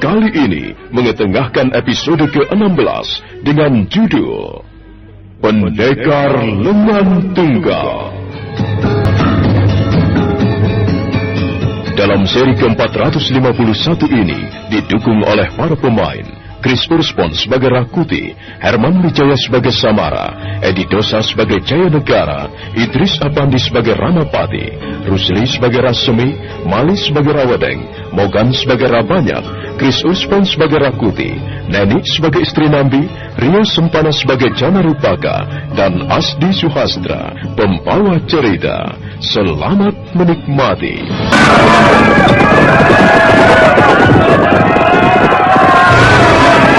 kali ini mengetengahkan episode ke-16 dengan judul Pendekar Lengan Tunggal. Dalam seri ke-451 ini didukung oleh para pemain Chris Urspon sebagai Rakuti, Herman Wijaya sebagai Samara, Edi Dosa sebagai Jaya Negara, Idris Apandi sebagai Ranapati, Rusli sebagai Rasemi, Mali sebagai Rawadeng, Mogan sebagai Rabanyak, Chris Urspon sebagai Rakuti, Neni sebagai Istri Nambi, Rio Sempana sebagai Jana Rupaka, dan Asdi Suhastra, pembawa cerita. Selamat menikmati.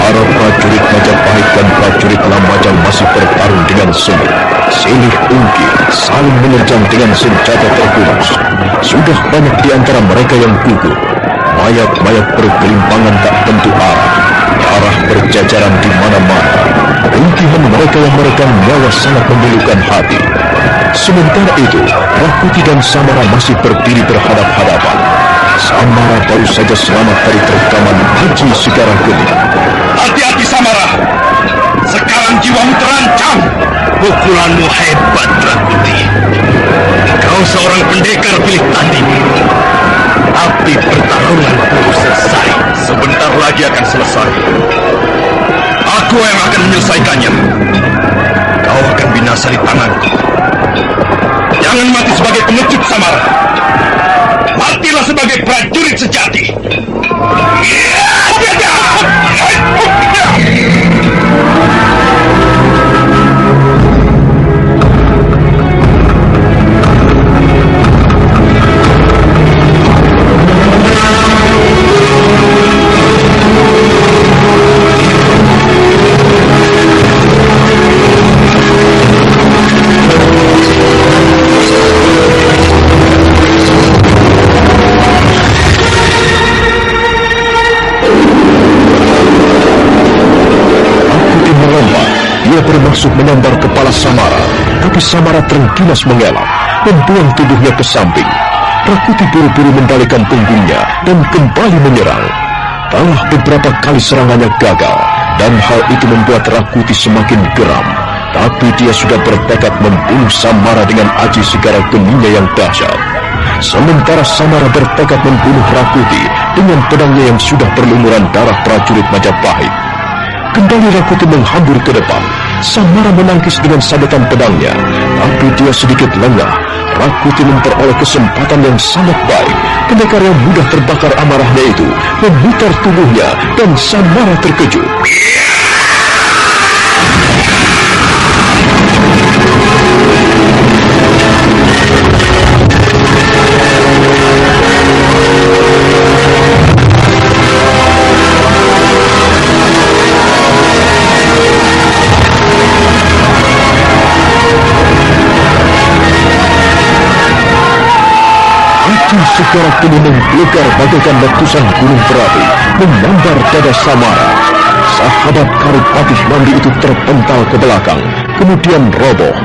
Para prajurit Majapahit dan prajurit Lambajang masih bertarung dengan sengit, silih ungkir, saling menerjang dengan senjata terhunus. Sudah banyak di antara mereka yang gugur. Mayat-mayat bergelimpangan tak tentu arah. Darah berjajaran di mana-mana. Ringkihan mereka yang merekam nyawa sangat memilukan hati. Sementara itu, Rakuti dan Samara masih berdiri berhadap-hadapan. Samara baru saja selamat dari terkaman Haji Segara Geni. Hati-hati Samara, sekarang jiwamu terancam. Pukulanmu hebat, Rakuti. Kau seorang pendekar pilih tanding. Tapi pertarungan belum selesai. Sebentar lagi akan selesai. Aku yang akan menyelesaikannya. Kau akan binasa di tanganku. Jangan mati sebagai pengecut, Samara. Matilah sebagai prajurit sejati. Dia bermaksud menyambar kepala Samara, tapi Samara terengginas mengelak, membuang tubuhnya ke samping. Rakuti buru-buru membalikan punggungnya dan kembali menyerang. Telah beberapa kali serangannya gagal, dan hal itu membuat Rakuti semakin geram. Tapi dia sudah bertekad membunuh Samara dengan aji Segara Geninya yang dahsyat. Sementara Samara bertekad membunuh Rakuti dengan pedangnya yang sudah berlumuran darah prajurit Majapahit. Kembali Rakuti menghambur ke depan. Samara menangkis dengan sabetan pedangnya, tapi dia sedikit lengah. Rakuti memperoleh kesempatan yang sangat baik. Pendekar yang mudah terbakar amarahnya itu memutar tubuhnya dan Samara terkejut. Segara Geni menggelegar bagaikan letusan gunung berapi, menyambar dada Samara. Sahabat karib Patih Nambi itu terpental ke belakang, kemudian roboh.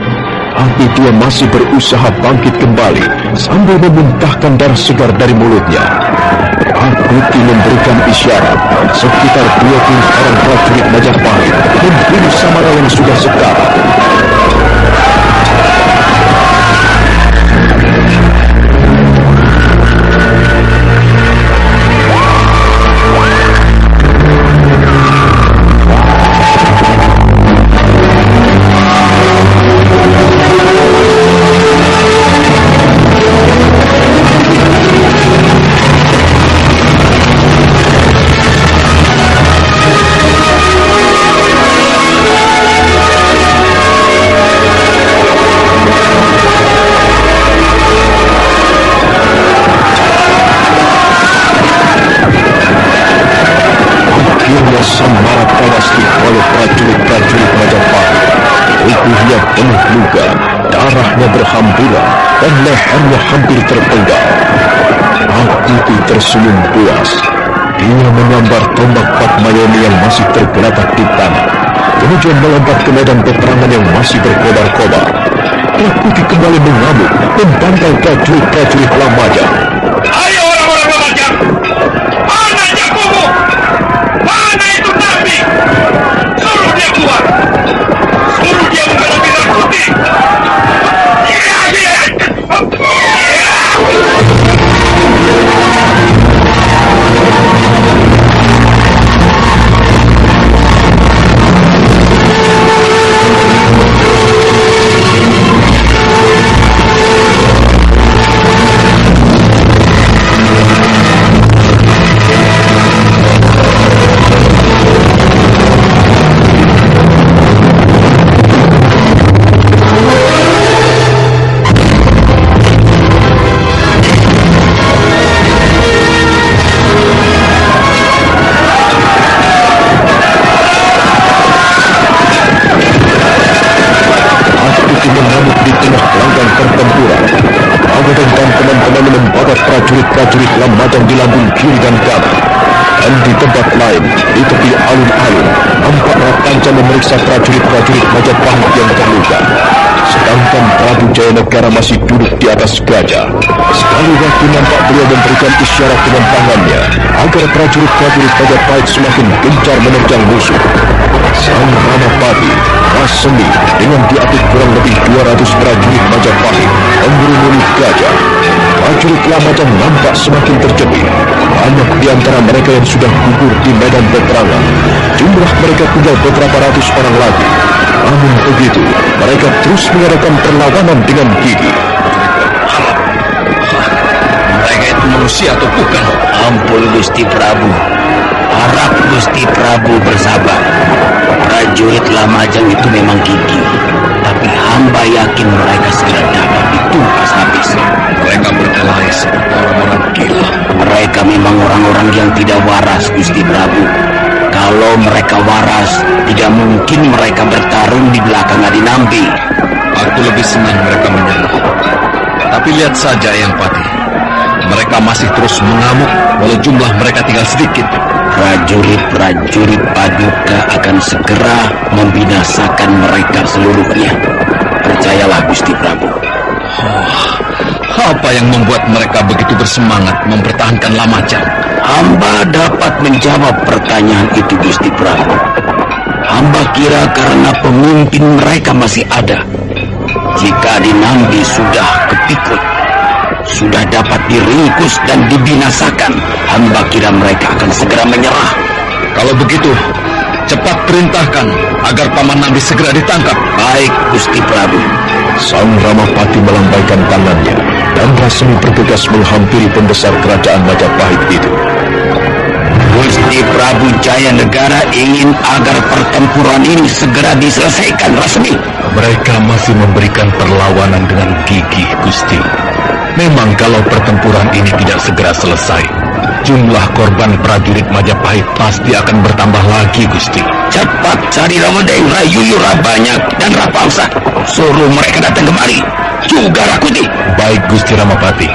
Tapi dia masih berusaha bangkit kembali, sambil memuntahkan darah segar dari mulutnya. Rakuti memberikan isyarat, sekitar 20 orang prajurit Majapahit membunuh Samara yang sudah sekarat. Samara tewas dikeroyok prajurit-prajurit Majapahit. Tubuhnya penuh luka, darahnya berhamburan, dan lehernya hampir terpenggal. Rakuti tersenyum puas. Dia menyambar tombak Padmayoni yang masih tergeletak di tanah, kemudian melompat ke medan peperangan yang masih berkobar-kobar. Rakuti kembali mengamuk, membantai prajurit-prajurit Lambajang. Ayo orang-orang Lambajang, mana jagomu? prajurit Lamajang di lambung kiri dan kanan. Dan di tempat lain, di tepi alun-alun, nampak Rapanca memeriksa prajurit-prajurit Majapahit yang terluka. Sedangkan Prabu Jayanegara masih duduk di atas gajah. Sekali waktu nampak beliau memberikan isyarat dengan tangannya agar prajurit-prajurit Majapahit semakin gencar menerjang musuh. Sang Ramapati, Rasemi, dengan diapit kurang lebih 200 prajurit Majapahit mengerumuni gajah. Prajurit Lamajang nampak semakin terjepit. Banyak di antara mereka yang sudah gugur di medan peperangan. Jumlah mereka tinggal beberapa ratus orang lagi. Namun begitu, mereka terus mengadakan perlawanan dengan gigih. Mereka itu manusia atau bukan? Ampun Gusti Prabu. Harap Gusti Prabu bersabar. Prajurit Lamajang itu memang gigih, tapi hamba yakin mereka segera dapat ditumpas habis. Mereka berkelahi seperti orang-orang gila. Mereka memang orang-orang yang tidak waras, Gusti Prabu. Kalau mereka waras, tidak mungkin mereka bertarung di belakang Adinambi. Aku lebih senang mereka menyerah. Tapi lihat saja Yang Patih, mereka masih terus mengamuk walau jumlah mereka tinggal sedikit. Prajurit-prajurit Paduka akan segera membinasakan mereka seluruhnya. Percayalah Gusti Prabu. Apa yang membuat mereka begitu bersemangat mempertahankan Lamajang? Hamba dapat menjawab pertanyaan itu Gusti Prabu. Hamba kira karena pemimpin mereka masih ada. Jika Adinambi sudah kepikut, sudah dapat diringkus dan dibinasakan, hamba kira mereka akan segera menyerah. Kalau begitu, cepat perintahkan agar Paman Nambi segera ditangkap. Baik Gusti Prabu. Sang Ramapati melambaikan tangannya dan Rasemi bergegas menghampiri pembesar kerajaan Majapahit itu. Gusti Prabu Jayanegara ingin agar pertempuran ini segera diselesaikan, Rasemi. Mereka masih memberikan perlawanan dengan gigih, Gusti. Memang kalau pertempuran ini tidak segera selesai, jumlah korban prajurit Majapahit pasti akan bertambah lagi, Gusti. Cepat cari Ramadeng, Rayuyu, Rabanyak, dan Rapangsa. Suruh mereka datang kemari. Juga Rakuti. Baik, Gusti Ramapati.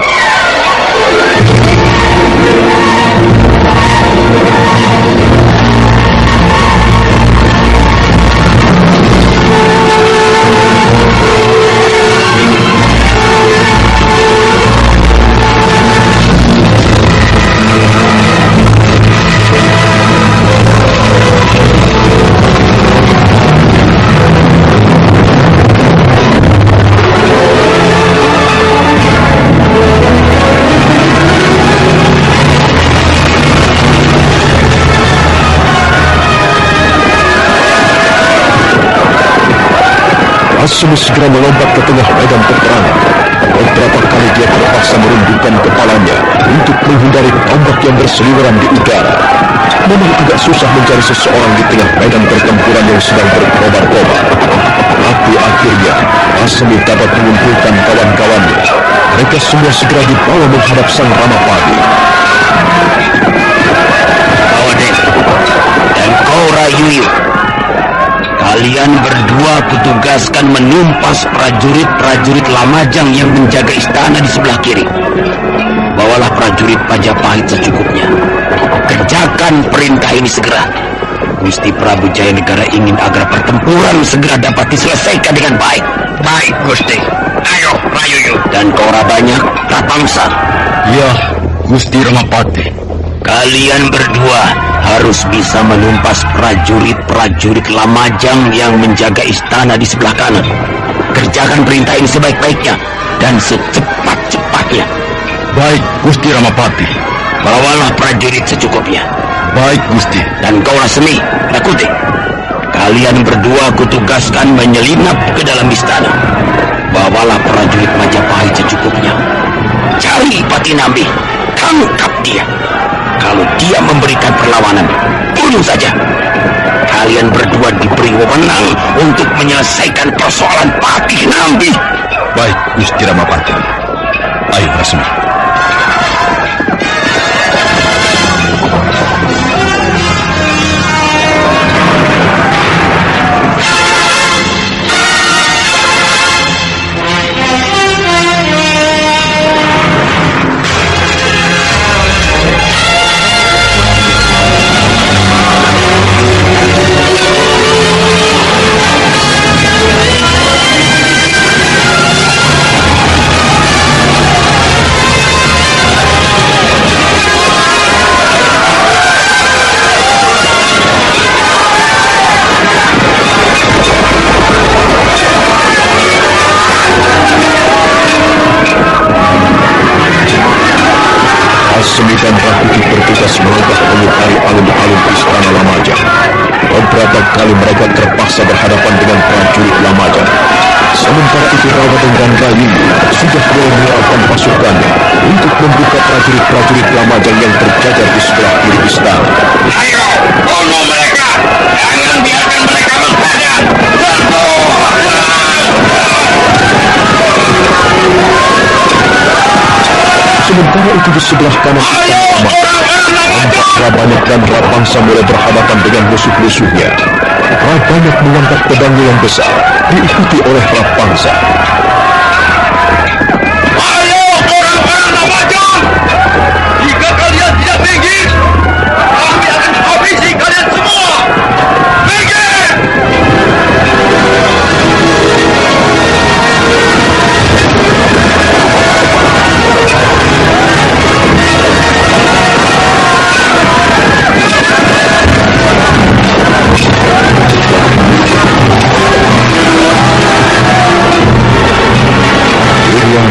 Rasemi segera melompat ke tengah medan peperangan. Beberapa kali dia terpaksa merundukkan kepalanya untuk menghindari tombak yang berseliweran di udara. Memang agak susah mencari seseorang di tengah medan pertempuran yang sedang berkobar-kobar. Tapi akhirnya, Rasemi dapat mengumpulkan kawan-kawannya. Mereka semua segera dibawa menghadap Sang Ramapati. Rawadeng dan kau Rayuyu, kalian berdua kutugaskan menumpas prajurit-prajurit Lamajang yang menjaga istana di sebelah kiri. Bawalah prajurit Majapahit secukupnya. Kerjakan perintah ini segera. Gusti Prabu Jayanegara ingin agar pertempuran segera dapat diselesaikan dengan baik. Baik, Gusti. Ayo, Rayuyu. Dan kau Rabanyak, Rapangsa. Ya, Gusti Ramapati. Kalian berdua harus bisa menumpas prajurit-prajurit Lamajang yang menjaga istana di sebelah kanan. Kerjakan perintah ini sebaik-baiknya dan secepat-cepatnya. Baik, Gusti Ramapati. Bawalah prajurit secukupnya. Baik, Gusti. Dan kau Rasemi, Rakuti, kalian berdua kutugaskan menyelinap ke dalam istana. Bawalah prajurit Majapahit secukupnya. Cari Patinambi, tangkap dia. Kalau dia memberikan perlawanan, bunuh saja. Kalian berdua diberi wewenang untuk menyelesaikan persoalan Patih Nambi. Baik, Gusti Ramapati. Ayo, Rasemi. dari alun-alun istana Lamajang. Beberapa kali mereka terpaksa berhadapan dengan prajurit Lamajang. Sementara itu Rawadan dan Rayuni sudah mulai mengerahkan pasukannya untuk membuka prajurit-prajurit Lamajang yang terjajar di sebelah kiri istana. Ayo, bunuh mereka! Jangan biarkan mereka menghadap! Sementara itu di sebelah kanan istana Lamajang, tampak Rabanyak dan Rapangsa mulai berhadapan dengan musuh-musuhnya. Rabanyak mengangkat pedangnya yang besar, diikuti oleh Rapangsa. Ayo, orang-orang Lamajang! Jika kalian tidak minggir, kami akan habisi kalian semua! Minggir!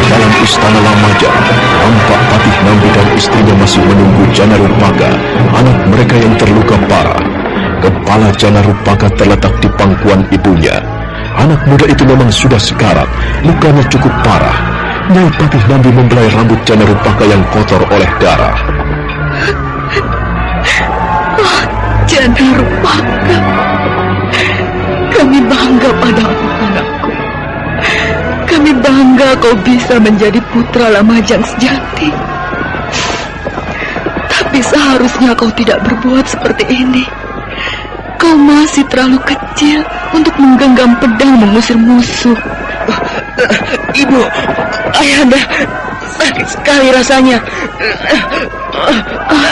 Dalam istana Lamajang, tampak Patih Nambi dan istrinya masih menunggu Jana Rupaka, anak mereka yang terluka parah. Kepala Jana Rupaka terletak di pangkuan ibunya. Anak muda itu memang sudah sekarat, lukanya cukup parah. Nyai Patih Nambi membelai rambut Jana Rupaka yang kotor oleh darah. Oh, Jana Rupaka, kami bangga padamu, anakku. Kami bangga kau bisa menjadi putra Lamajang sejati. Tapi seharusnya kau tidak berbuat seperti ini. Kau masih terlalu kecil untuk menggenggam pedang mengusir musuh. Ibu, ayahanda, sakit sekali rasanya.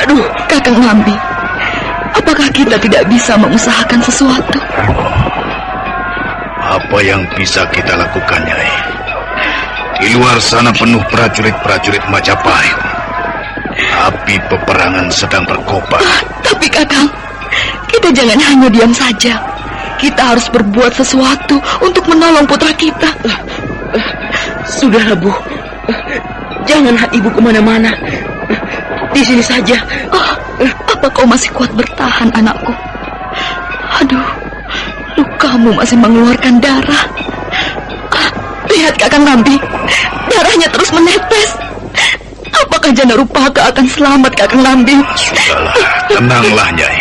Aduh, Kakang Nambi, apakah kita tidak bisa mengusahakan sesuatu? Apa yang bisa kita lakukan, Nyai? Di luar sana penuh prajurit-prajurit Majapahit. Api peperangan sedang berkobar. Tapi Kakang, kita jangan hanya diam saja. Kita harus berbuat sesuatu untuk menolong putra kita. Sudahlah, Bu. Janganlah ibu kemana-mana. Di sini saja. Apa kau masih kuat bertahan, anakku? Aduh, lukamu masih mengeluarkan darah. Lihat Kakang Nambi, darahnya terus menetes. Apakah Jana Rupaka akan selamat, Kakang Nambi? Sudahlah, tenanglah, Nyai.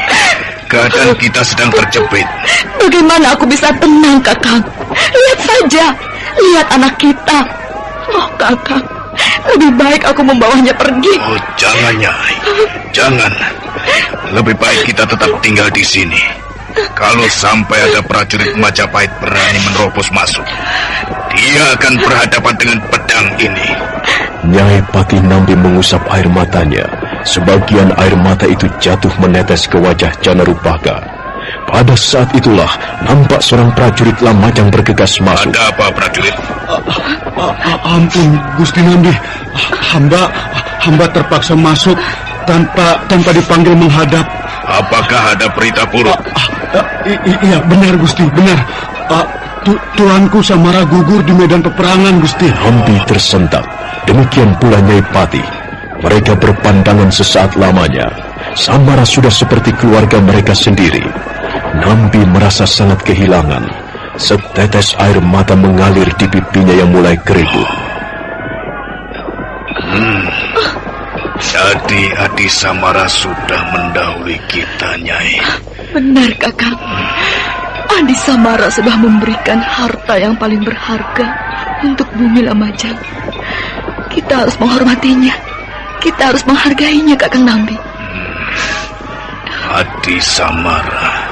Keadaan kita sedang terjepit. Bagaimana aku bisa tenang, Kakang? Lihat saja, lihat anak kita. Oh, Kakang, lebih baik aku membawanya pergi. Oh, jangan, Nyai. Jangan. Lebih baik kita tetap tinggal di sini. Kalau sampai ada prajurit Majapahit berani menerobos masuk, dia akan berhadapan dengan pedang ini. Nyai Patih Nambi mengusap air matanya. Sebagian air mata itu jatuh menetes ke wajah Jana Rupaka. Pada saat itulah nampak seorang prajurit Lamajang bergegas masuk. Ada apa, prajurit? Ampun, Gusti Nambi. Hamba terpaksa masuk tanpa dipanggil menghadap. Apakah ada berita buruk? Iya, benar Gusti, benar. Tuanku Samara gugur di medan peperangan, Gusti. Nambi tersentak. Demikian pula Nyai Patih. Mereka berpandangan sesaat lamanya. Samara sudah seperti keluarga mereka sendiri. Nambi merasa sangat kehilangan. Setetes air mata mengalir di pipinya yang mulai keriput. Jadi Adi Samara sudah mendahului kita, Nyai. Benar, Kakang. Adi Samara sudah memberikan harta yang paling berharga untuk bumi Lamajang. Kita harus menghormatinya. Kita harus menghargainya, Kakang Nambi. Adi Samara.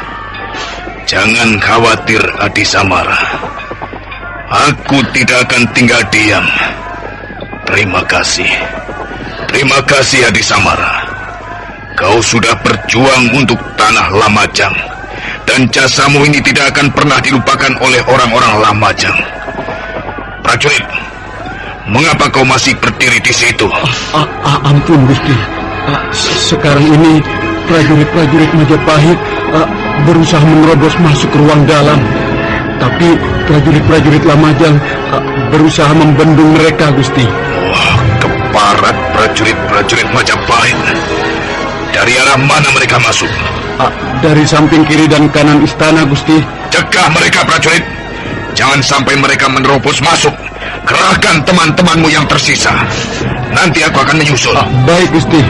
Jangan khawatir, Adi Samara. Aku tidak akan tinggal diam. Terima kasih. Terima kasih, Adi Samara. Kau sudah berjuang untuk tanah Lamajang. Dan jasamu ini tidak akan pernah dilupakan oleh orang-orang Lamajang. Prajurit, mengapa kau masih berdiri di situ? Ampun, Gusti. Sekarang ini prajurit-prajurit Majapahit berusaha menerobos masuk ke ruang dalam. Tapi prajurit-prajurit Lamajang berusaha membendung mereka, Gusti. Wah, keparat prajurit-prajurit Majapahit. Dari arah mana mereka masuk? Dari samping kiri dan kanan istana, Gusti. Cegah mereka, prajurit. Jangan sampai mereka menerobos masuk. Kerahkan teman-temanmu yang tersisa. Nanti aku akan menyusul. Baik, Gusti.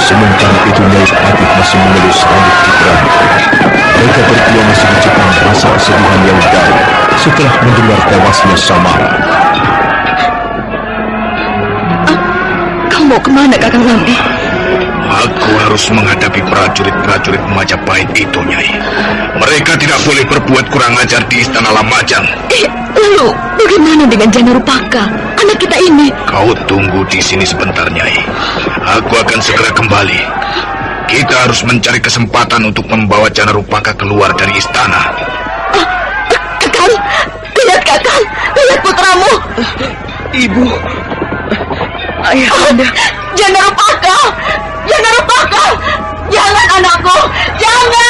Sementara itu Nyai Patih masih mengelus rambut putranya. Mereka berdua masih menciptakan rasa kesedihan yang dalam setelah mendengar tewasnya Samara. Kau mau kemana, Kakang Lambi? Aku harus menghadapi prajurit-prajurit Majapahit itu, Nyai. Mereka tidak boleh berbuat kurang ajar di Istana Lamajang. Lalu bagaimana dengan Janarupaka, anak kita ini? Kau tunggu di sini sebentar, Nyai. Aku akan segera kembali. Kita harus mencari kesempatan untuk membawa Janarupaka keluar dari istana. Kakang, Kakang, lihat putramu. Ibu. Ayah Anda. Janarupaka, jangan anakku, jangan.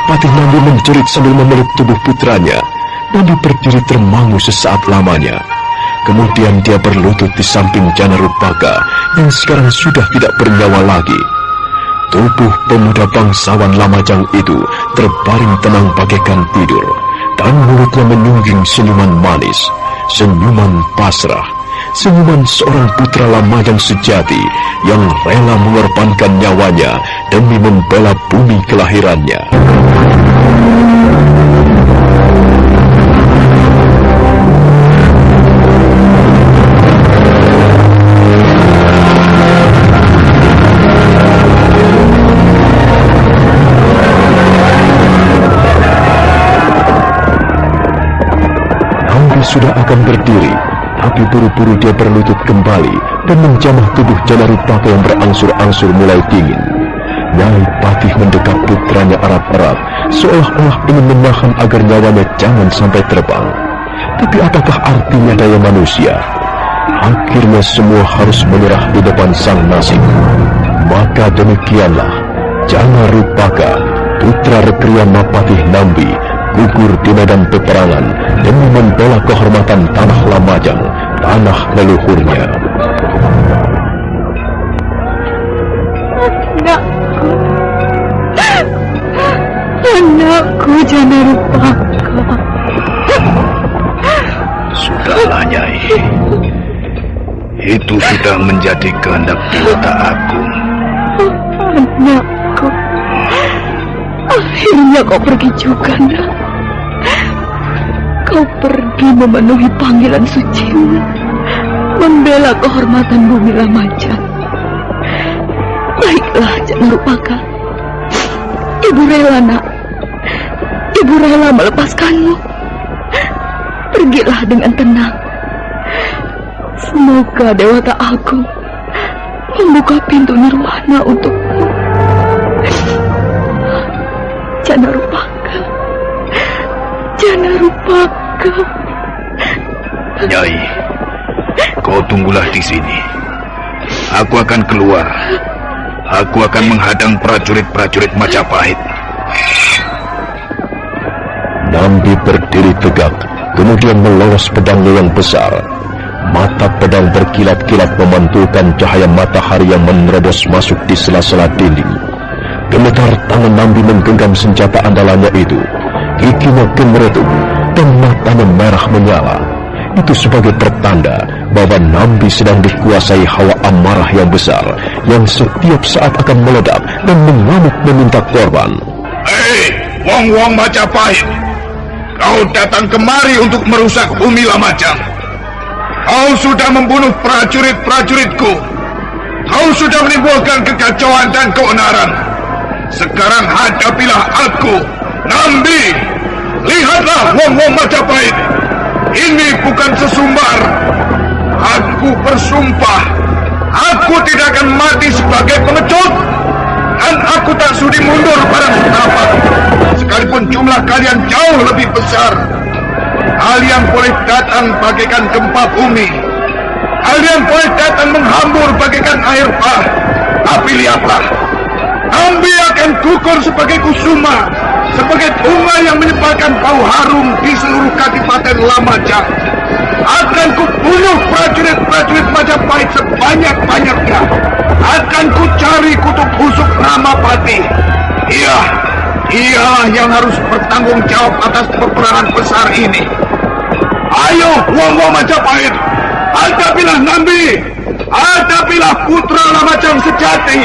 Patih Nambi menjerit sambil memeluk tubuh putranya. Nambi berdiri termangu sesaat lamanya. Kemudian dia berlutut di samping Janarupaka yang sekarang sudah tidak bernyawa lagi. Tubuh pemuda bangsawan Lamajang itu terbaring tenang bagaikan tidur, dan mulutnya menungging senyuman manis, senyuman pasrah, senyuman seorang putra Lamajang sejati yang rela mengorbankan nyawanya demi membela bumi kelahirannya. Sudah akan berdiri, tapi buru-buru dia berlutut kembali dan menjamah tubuh Janarupaka yang berangsur-angsur mulai dingin. Nyai Patih mendekap putranya erat-erat, seolah-olah ingin menahan agar nyawanya jangan sampai terbang. Tapi apakah artinya daya manusia? Akhirnya semua harus menyerah di depan sang nasib. Maka demikianlah Janarupaka, putra Rekriya Mapatih Nambi, gugur di medan peperangan demi membela kehormatan tanah Lamajang, tanah leluhurnya. Anakku Janarupaka. Sudahlah, Nyai. Itu sudah menjadi kehendak Dewata Agung. Anakku, akhirnya kau pergi juga, nak. Kau pergi memenuhi panggilan sucimu, membela kehormatan bumi Lamajang. Baiklah, Janarupaka. Ibu rela, nak. Ibu rela melepaskanmu. Pergilah dengan tenang. Semoga Dewata Agung membuka pintu nirwana untukmu. Janarupaka, Janarupaka. Nyai, kau tunggulah di sini. Aku akan keluar. Aku akan menghadang prajurit-prajurit Majapahit. Nambi berdiri tegak, kemudian melolos pedangnya yang besar. Mata pedang berkilat-kilat memantulkan cahaya matahari yang menerobos masuk di sela-sela dinding. Gemetar tangan Nambi menggenggam senjata andalannya itu. Giginya gemeretuk dan matanya merah menyala. Itu sebagai pertanda bahwa Nambi sedang dikuasai hawa amarah yang besar, yang setiap saat akan meledak dan mengamuk meminta korban. Hei, wong-wong Majapahit, kau datang kemari untuk merusak bumi Lamajang. Kau sudah membunuh prajurit-prajuritku. Kau sudah menimbulkan kekacauan dan keonaran. Sekarang hadapilah aku, Nambi. Lihatlah wong-wong Majapahit. Ini bukan sesumbar. Aku bersumpah, aku tidak akan mati sebagai pengecut. Dan aku tak sudi mundur barang setapak. Sekalipun jumlah kalian jauh lebih besar. Kalian boleh datang bagaikan gempa bumi. Kalian boleh datang menghambur bagaikan air bah. Tapi lihatlah, Nambi akan gugur sebagai kusuma, sebagai bunga yang menyebarkan bau harum di seluruh Kadipaten Lamajang. Akan kubunuh prajurit-prajurit Majapahit sebanyak-banyaknya. Akan kucari kutub busuk Ramapati. Ia yang harus bertanggung jawab atas peperangan besar ini. Ayo, wong-wong Majapahit, hadapilah Nambi. Hadapilah putra Lamajang sejati.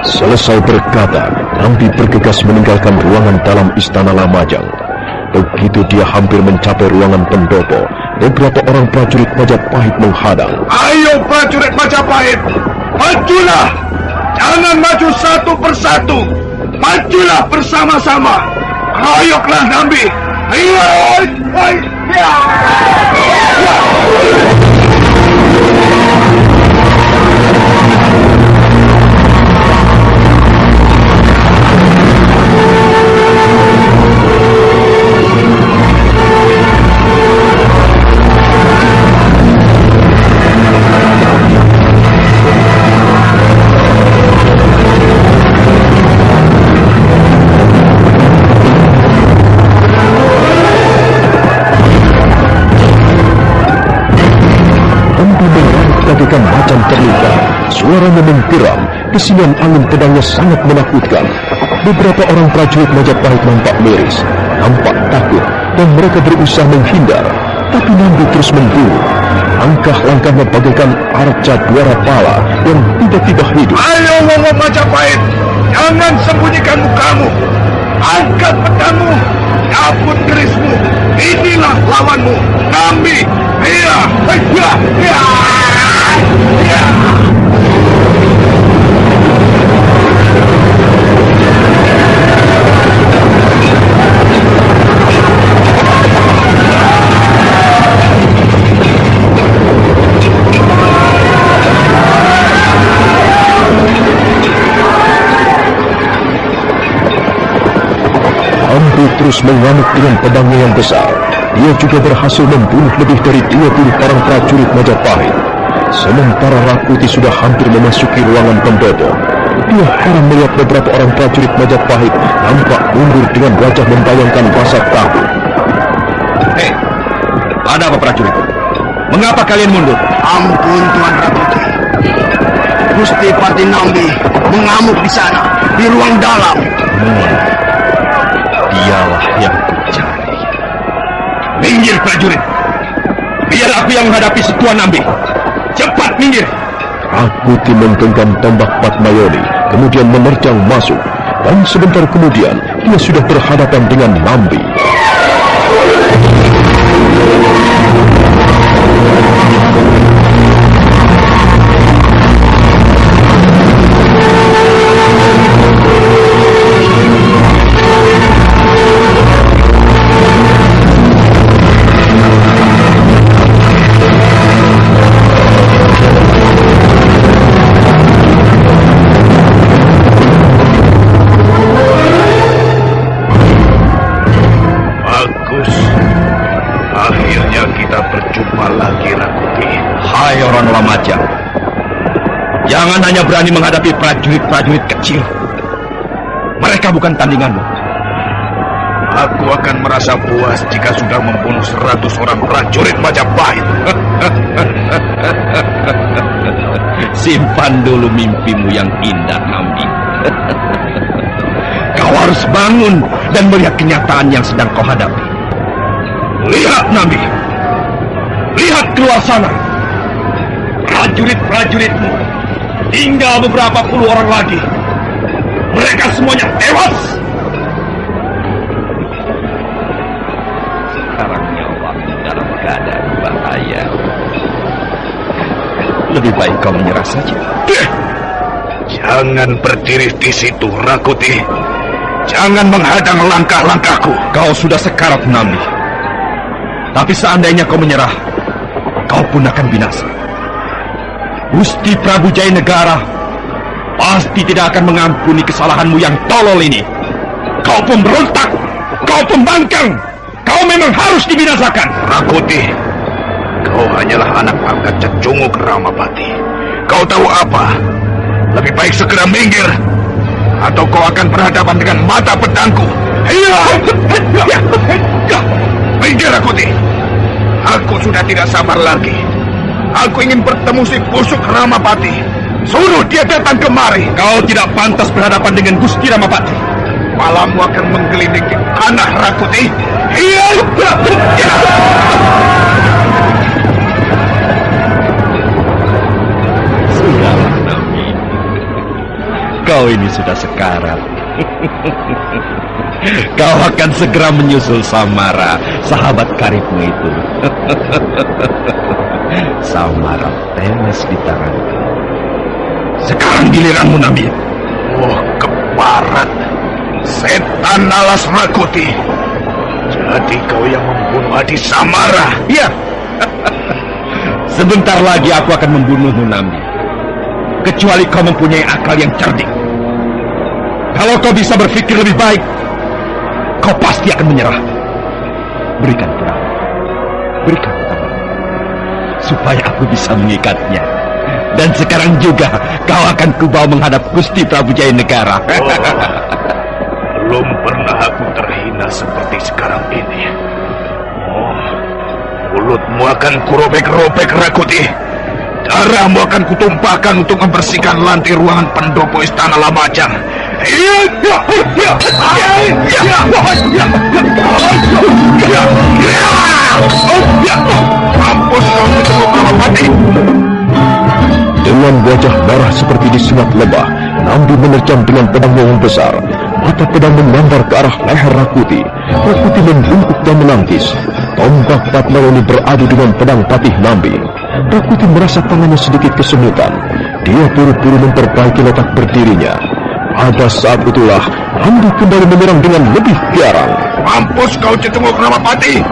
Selesai berkata, Nambi bergegas meninggalkan ruangan dalam istana Lamajang. Begitu dia hampir mencapai ruangan pendopo, beberapa orang prajurit Majapahit menghadang. Ayo prajurit Majapahit, majulah! Jangan maju satu persatu. Majulah bersama-sama. Ayolah Nambi. Bagaikan macan terluka, suaranya menggeram, desian angin pedangnya sangat menakutkan. Beberapa orang prajurit Majapahit nampak miris, nampak takut, dan mereka berusaha menghindar. Tapi Nambi terus memburu. Langkah-langkahnya bagaikan arca dwara pala yang tiba-tiba hidup. Ayo wong-wong Majapahit, jangan sembunyikan mukamu. Angkat pedangmu, cabut kerismu. Inilah lawanmu, Nambi. Nambi terus mengamuk dengan pedangnya yang besar. Dia juga berhasil membunuh lebih dari 20 orang prajurit Majapahit. Sementara Rakuti sudah hampir memasuki ruangan pendopo. Dia heran melihat beberapa orang prajurit Majapahit nampak mundur dengan wajah membayangkan rasa takut. Hei, ada apa prajurit? Mengapa kalian mundur? Ampun Tuan Rakuti. Gusti Pati Nambi mengamuk di sana, di ruang dalam. Dialah yang kucari. Minggir prajurit. Biar aku yang menghadapi si Tuan Nambi. Cepat minggir. Rakuti menggenggam tombak Patmayoni, kemudian menerjang masuk. Dan sebentar kemudian, dia sudah berhadapan dengan Nambi. Jangan hanya berani menghadapi prajurit-prajurit kecil. Mereka bukan tandinganmu. Aku akan merasa puas jika sudah membunuh 100 orang prajurit Majapahit. Simpan dulu mimpimu yang indah, Nambi. Kau harus bangun dan melihat kenyataan yang sedang kau hadapi. Lihat, Nambi. Lihat keluar sana. Prajurit-prajuritmu tinggal beberapa puluh orang lagi. Mereka semuanya tewas. Sekarang nyawamu dalam keadaan bahaya. Lebih baik kau menyerah saja. Jangan berdiri di situ, Rakuti. Jangan menghadang langkah-langkahku. Kau sudah sekarat, Nambi. Tapi seandainya kau menyerah, kau pun akan binasa. Gusti Prabu Jayanegara pasti tidak akan mengampuni kesalahanmu yang tolol ini. Kau pemberontak, kau pembangkang, kau memang harus dibinasakan. Rakuti, kau hanyalah anak angkat Cecunguk Ramapati. Kau tahu apa? Lebih baik segera minggir, atau kau akan berhadapan dengan mata pedangku. Minggir, Rakuti. Aku sudah tidak sabar lagi. Aku ingin bertemu si busuk Ramapati. Suruh dia datang kemari. Kau tidak pantas berhadapan dengan Gusti Ramapati. Malammu akan menggelinding tanah, Rakuti. Sudahlah, Nambi. Kau ini sudah sekarat. Kau akan segera menyusul Samara, sahabat karibmu itu. Samara tewas di tanganku. Sekarang giliranmu, Nambi. Oh, keparat. Setan alas Rakuti. Jadi kau yang membunuh adik Samara? Ya. Sebentar lagi aku akan membunuhmu, Nambi. Kecuali kau mempunyai akal yang cerdik. Kalau kau bisa berpikir lebih baik, kau pasti akan menyerah. Berikan pedang. Berikan pedang. Supaya aku bisa mengikatnya. Dan sekarang juga kau akan kubawa menghadap Gusti Prabu Jayanegara. Belum pernah aku terhina seperti sekarang ini. Oh, mulutmu akan kurobek-robek, Rakuti. Darahmu akan kutumpahkan untuk membersihkan lantai ruangan pendopo Istana Lamajang. Mampus kau Cecunguk Ramapati. Dengan wajah merah seperti disengat lebah, Nambi menerjang dengan pedangnya yang besar. Mata pedang menyambar ke arah leher Rakuti. Rakuti membungkuk dan menangkis. Tombak Patmaroni beradu dengan pedang patih Nambi. Rakuti merasa tangannya sedikit kesemutan. Dia buru-buru memperbaiki letak berdirinya. Pada saat itulah Nambi kembali menyerang dengan lebih garang. Mampus kau Cecunguk Ramapati.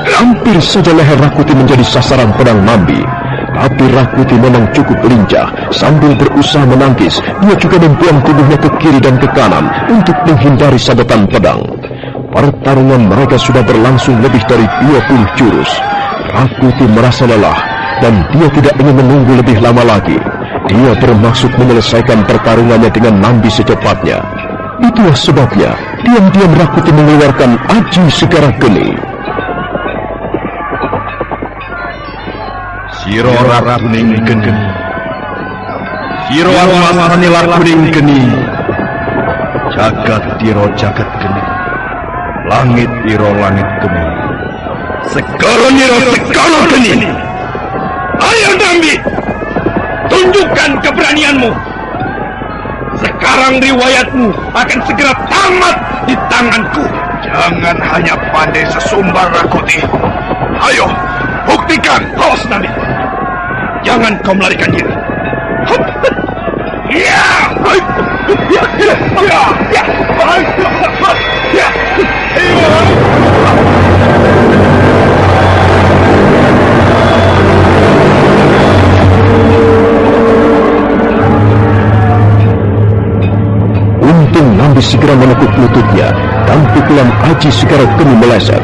Hampir saja leher Rakuti menjadi sasaran pedang Nambi. Tapi Rakuti memang cukup lincah. Sambil berusaha menangkis, dia juga membuang tubuhnya ke kiri dan ke kanan untuk menghindari sabetan pedang. Pertarungan mereka sudah berlangsung lebih dari 20 jurus. Rakuti merasa lelah dan dia tidak ingin menunggu lebih lama lagi. Dia bermaksud menyelesaikan pertarungannya dengan Nambi secepatnya. Itulah sebabnya diam-diam Rakuti mengeluarkan Aji Segara Geni. Siro Kuning Geni, Siro Armasani Kuning Geni, Jagat Tiro Jagat Geni, Langit Tiro Langit Geni, Segoro Niro Segoro Geni. Ayo Nambi, Tunjukkan keberanianmu. Sekarang riwayatmu akan segera tamat di tanganku. Jangan hanya pandai sesumbar, Rakuti. Ayo, buktikan. Awas, Nabi. Jangan kau melarikan diri. Ya! Ya! Ya! Ya! Ya! Untung Nambi segera menekuk lututnya dan pukulan Aji segera kini meleset.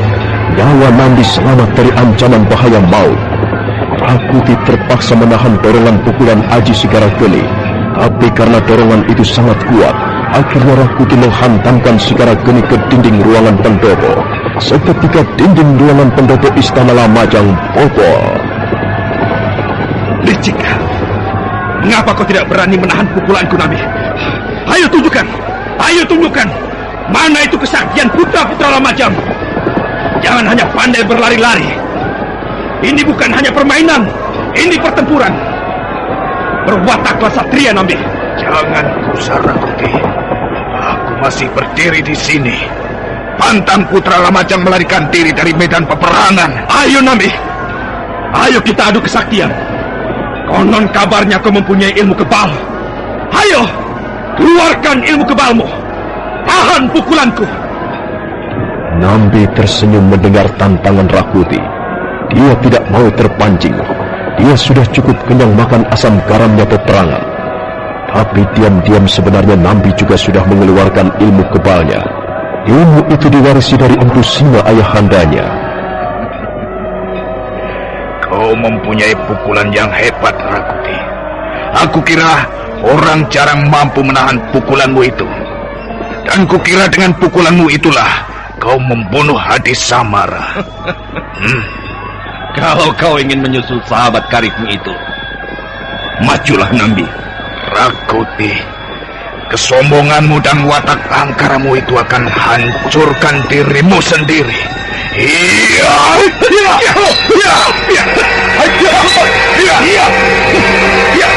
Nyawa Nambi selamat dari ancaman bahaya maut. Rakuti terpaksa menahan dorongan pukulan Aji segera geni. Tapi karena dorongan itu sangat kuat, akhirnya Rakuti menghantamkan segera geni ke dinding ruangan pendopo. Seketika dinding ruangan pendopo Istana Lamajang bobol. Licik. Mengapa kau tidak berani menahan pukulanku, Nabi? Ayo tunjukkan. Ayo tunjukkan. Mana itu kesaktian putra-putra Lamajang? Jangan hanya pandai berlari-lari. Ini bukan hanya permainan. Ini pertempuran. Berwataklah satria, Nambi. Jangan gusar, Rakuti. Aku masih berdiri di sini. Pantang putra Lamajang melarikan diri dari medan peperangan. Ayo, Nambi. Ayo kita adu kesaktian. Konon kabarnya kau mempunyai ilmu kebal. Ayo, keluarkan ilmu kebalmu. Tahan pukulanku. Nambi tersenyum mendengar tantangan Rakuti. Dia tidak mau terpancing. Dia sudah cukup kenyang makan asam garamnya peperangan. Tapi diam-diam sebenarnya Nambi juga sudah mengeluarkan ilmu kebalnya. Ilmu itu diwarisi dari Empu Singa ayahandanya. Kau mempunyai pukulan yang hebat, Rakuti. Aku kira orang jarang mampu menahan pukulanmu itu. Dan kukira dengan pukulanmu itulah kau membunuh Hadi Samara. Kalau kau ingin menyusul sahabat karibmu itu, Majulah, Nambi. Rakuti, kesombonganmu dan watak angkaramu itu akan hancurkan dirimu sendiri. Iya, iya, iya, iya, iya, iya, iya, iya.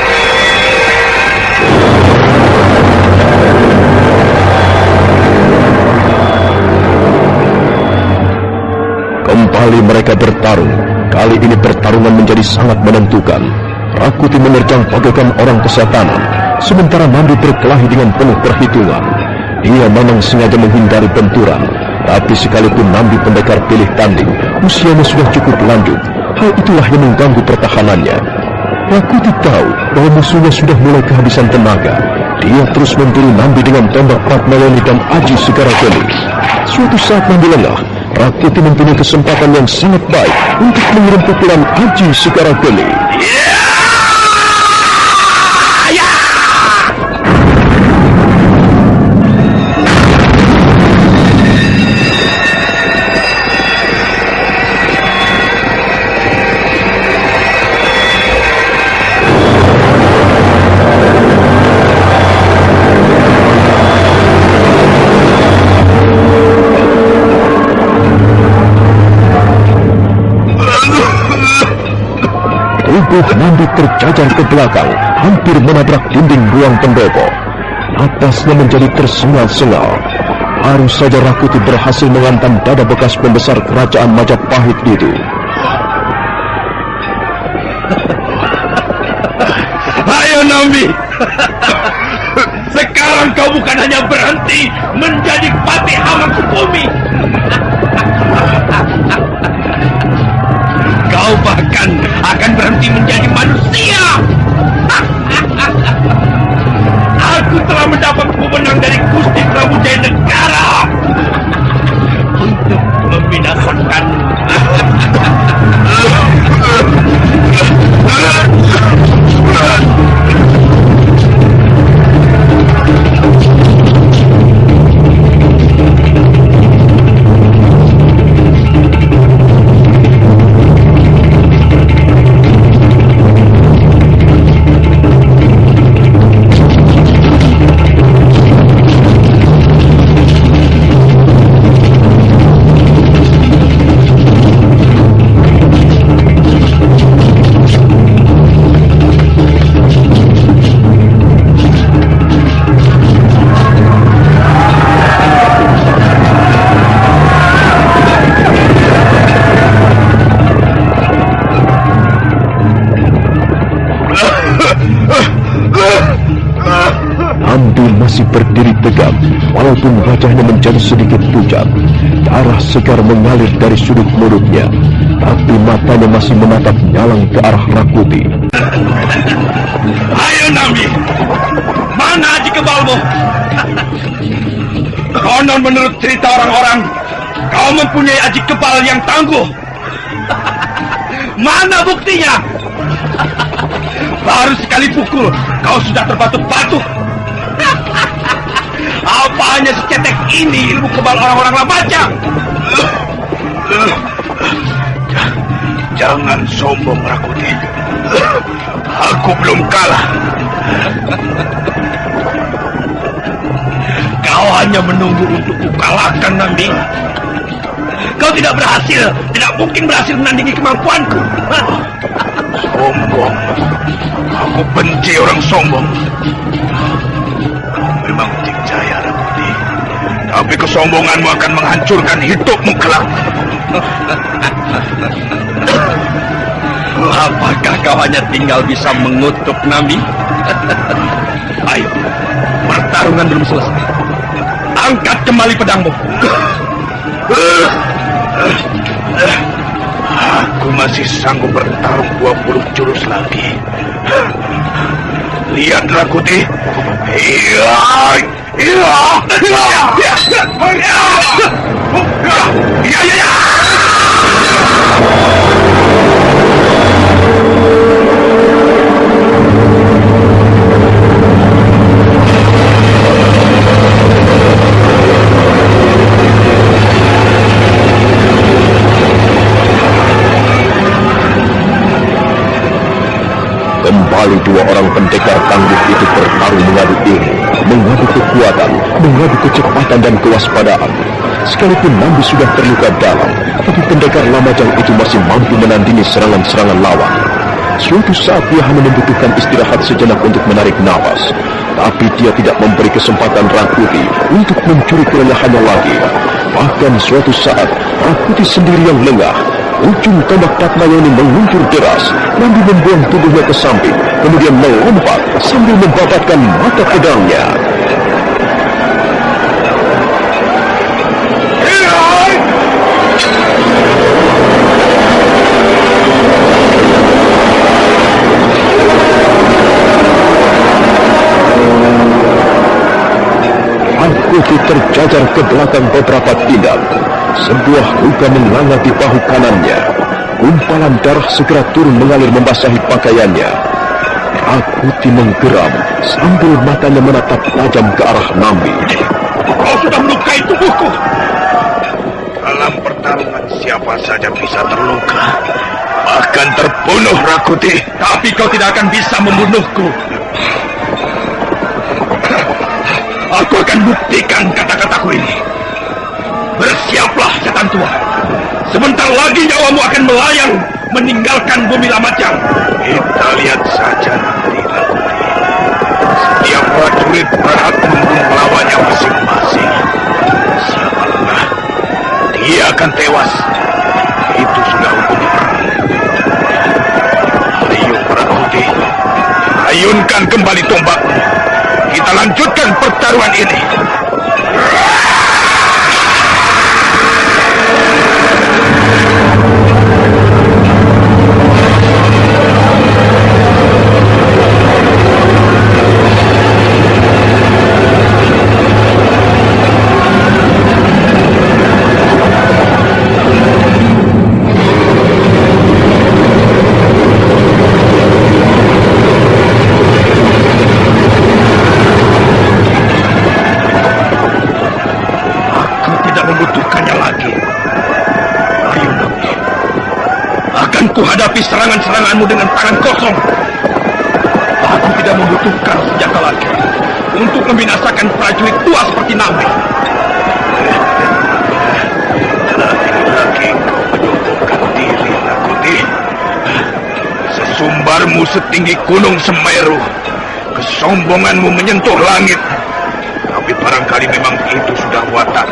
Kembali mereka bertarung. Kali ini pertarungan menjadi sangat menentukan. Rakuti menerjang bagaikan orang kesetanan, sementara Nambi berkelahi dengan penuh perhitungan. Dia memang sengaja menghindari benturan, tapi sekalipun Nambi pendekar pilih tanding, usianya sudah cukup lanjut. Hal itulah yang mengganggu pertahanannya. Rakuti tahu bahwa musuhnya sudah mulai kehabisan tenaga. Dia terus memburu Nambi dengan tombak Patmeloni dan Aji Segarageni. Suatu saat Nambi lengah, Rakuti mempunyai kesempatan yang sangat baik untuk mengirim pukulan Aji Segarageni. Tubuh Nambi terjajar ke belakang, hampir menabrak dinding ruang pendopo. Napasnya menjadi tersengal-sengal. Baru saja Rakuti berhasil menghantam dada bekas pembesar kerajaan Majapahit itu. Ayo, Nambi. Sekarang kau bukan hanya berhenti menjadi Patih Hamengkubumi. Kau bahkan akan berhenti menjadi manusia. Aku telah mendapat wewenang dari Gusti Prabu Jayanegara untuk membinasakan. masih berdiri tegak, walaupun wajahnya menjadi sedikit pucat. Darah segar mengalir dari sudut mulutnya, tapi matanya masih menatap nyalang ke arah Rakuti. Ayo Nambi, mana aji kebalmu? Konon menurut cerita orang-orang, kau mempunyai aji kebal yang tangguh. Mana buktinya? Baru sekali pukul, kau sudah terbatuk-batuk. Apa hanya secetek ini ilmu kebal orang-orang Lamajang? Jangan sombong, Rakuti. Aku belum kalah. Kau hanya menunggu untuk kukalahkan, Nambi. Kau tidak berhasil, tidak mungkin berhasil menandingi kemampuanku. Sombong. Aku benci orang sombong. Kau memang jaya, Rakuti. Tapi kesombonganmu akan menghancurkan hidupmu kelak. Apakah kau hanya tinggal bisa mengutuk, Nambi? Ayo, pertarungan belum selesai. Angkat kembali pedangmu. Aku masih sanggup bertarung 20 jurus lagi. Lihat, Rakuti. Iya. Kembali dua orang pendekar tangguh itu bertarung mengadu ilmu, mengadu kekuatan, mengadu kecepatan dan kewaspadaan. Sekalipun Nambi sudah terluka dalam, tapi pendekar Lamajang itu masih mampu menandingi serangan-serangan lawan. Suatu saat dia hanya membutuhkan istirahat sejenak untuk menarik napas, tapi dia tidak memberi kesempatan Rakuti untuk mencuri kelelahannya lagi. Bahkan suatu saat, Rakuti sendiri yang lengah. Ujung tombak Padmayani meluncur deras. Nambi membuang tubuhnya ke samping, kemudian melompat sambil membabatkan mata pedangnya. Rakuti terjajar ke belakang beberapa tindak. Sebuah luka menganga di bahu kanannya. Gumpalan darah segera turun mengalir membasahi pakaiannya. Rakuti menggeram sambil matanya menatap tajam ke arah Nambi. Kau sudah melukai tubuhku. Dalam pertarungan siapa saja bisa terluka, bahkan terbunuh, Rakuti. Tapi kau tidak akan bisa membunuhku. Aku akan buktikan kata-kataku ini. Bersiaplah, setan tua. Sebentar lagi nyawamu akan melayang meninggalkan bumi Lamajang. Kita lihat saja nanti, Rakuti. Setiap prajurit berhak membunuh lawannya masing-masing. Siapapun dia akan tewas. Itu sudah hukum perang. Ayo, Rakuti, ayunkan kembali tombak. Kita lanjutkan pertarungan ini. Ku hadapi serangan-seranganmu dengan tangan kosong. Aku tidak membutuhkan senjata lagi untuk membinasakan prajurit tua seperti Nambi. Lagi-lagi kau menyombongkan diri, Rakuti. Sesumbarmu setinggi gunung Semeru. Kesombonganmu menyentuh langit. Tapi barangkali memang itu sudah watak.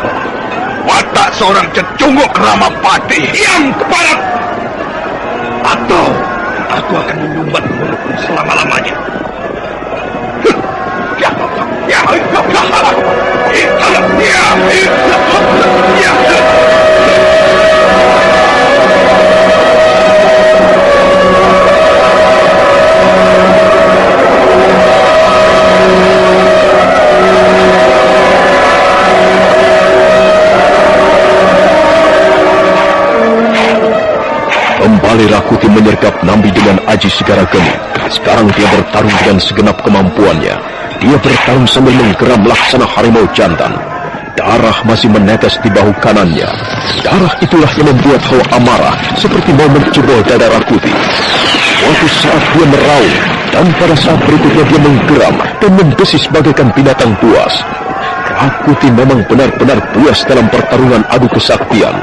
Watak seorang cecunguk Ramapati. Diam kepada atau aku akan menyumbat mulutmu selama-lamanya. Kembali Rakuti menyergap Nambi dengan Aji Sigarageni. Sekarang dia bertarung dengan segenap kemampuannya. Dia bertarung sambil menggeram laksana harimau jantan. Darah masih menetes di bahu kanannya. Darah itulah yang membuat hawa amarah seperti mau mencebol dada Rakuti. Suatu saat dia meraung, dan pada saat berikutnya dia menggeram dan membesis bagaikan binatang buas. Rakuti memang benar-benar buas dalam pertarungan adu kesaktian.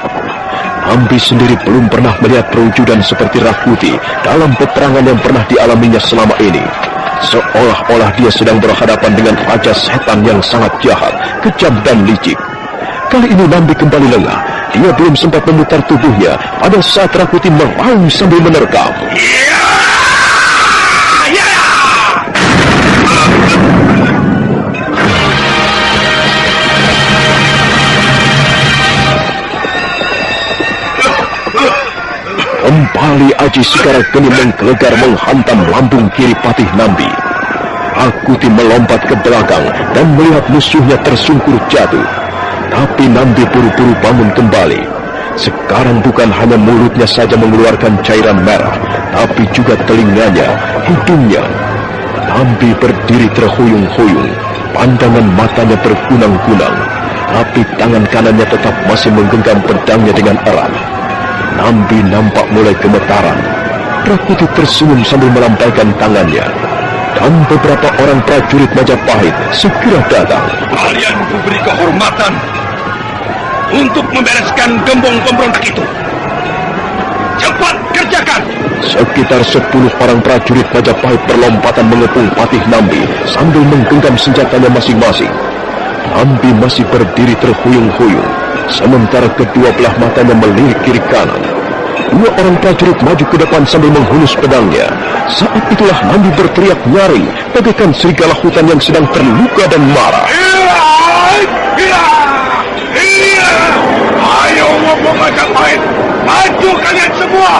Nambi sendiri belum pernah melihat perwujudan seperti Rakuti dalam peperangan yang pernah dialaminya selama ini. Seolah-olah dia sedang berhadapan dengan raja setan yang sangat jahat, kejam dan licik. Kali ini Nambi kembali lengah. Dia belum sempat memutar tubuhnya pada saat Rakuti meraung sambil menerkam. Kembali Aji Sigarageni menggelegar menghantam lambung kiri patih Nambi. Rakuti melompat ke belakang dan melihat musuhnya tersungkur jatuh. Tapi Nambi buru-buru bangun kembali. Sekarang bukan hanya mulutnya saja mengeluarkan cairan merah, tapi juga telinganya, hidungnya. Nambi berdiri terhuyung-huyung, pandangan matanya berkunang-kunang, tapi tangan kanannya tetap masih menggenggam pedangnya dengan erat. Nambi nampak mulai gemetaran. Rakuti tersenyum sambil melambaikan tangannya. Dan beberapa orang prajurit Majapahit segera datang. Kalian kuberi kehormatan untuk membereskan gembong pemberontak itu. Cepat kerjakan! Sekitar 10 orang prajurit Majapahit berlompatan mengepung patih Nambi sambil menggenggam senjatanya masing-masing. Nambi masih berdiri terhuyung-huyung, sementara kedua belah matanya melirik kiri kanan. 2 orang prajurit maju ke depan sambil menghunus pedangnya. Saat itulah Nambi berteriak nyaring, bagaikan serigala hutan yang sedang terluka dan marah. Ayo ngomong Majapahit, maju kalian semua!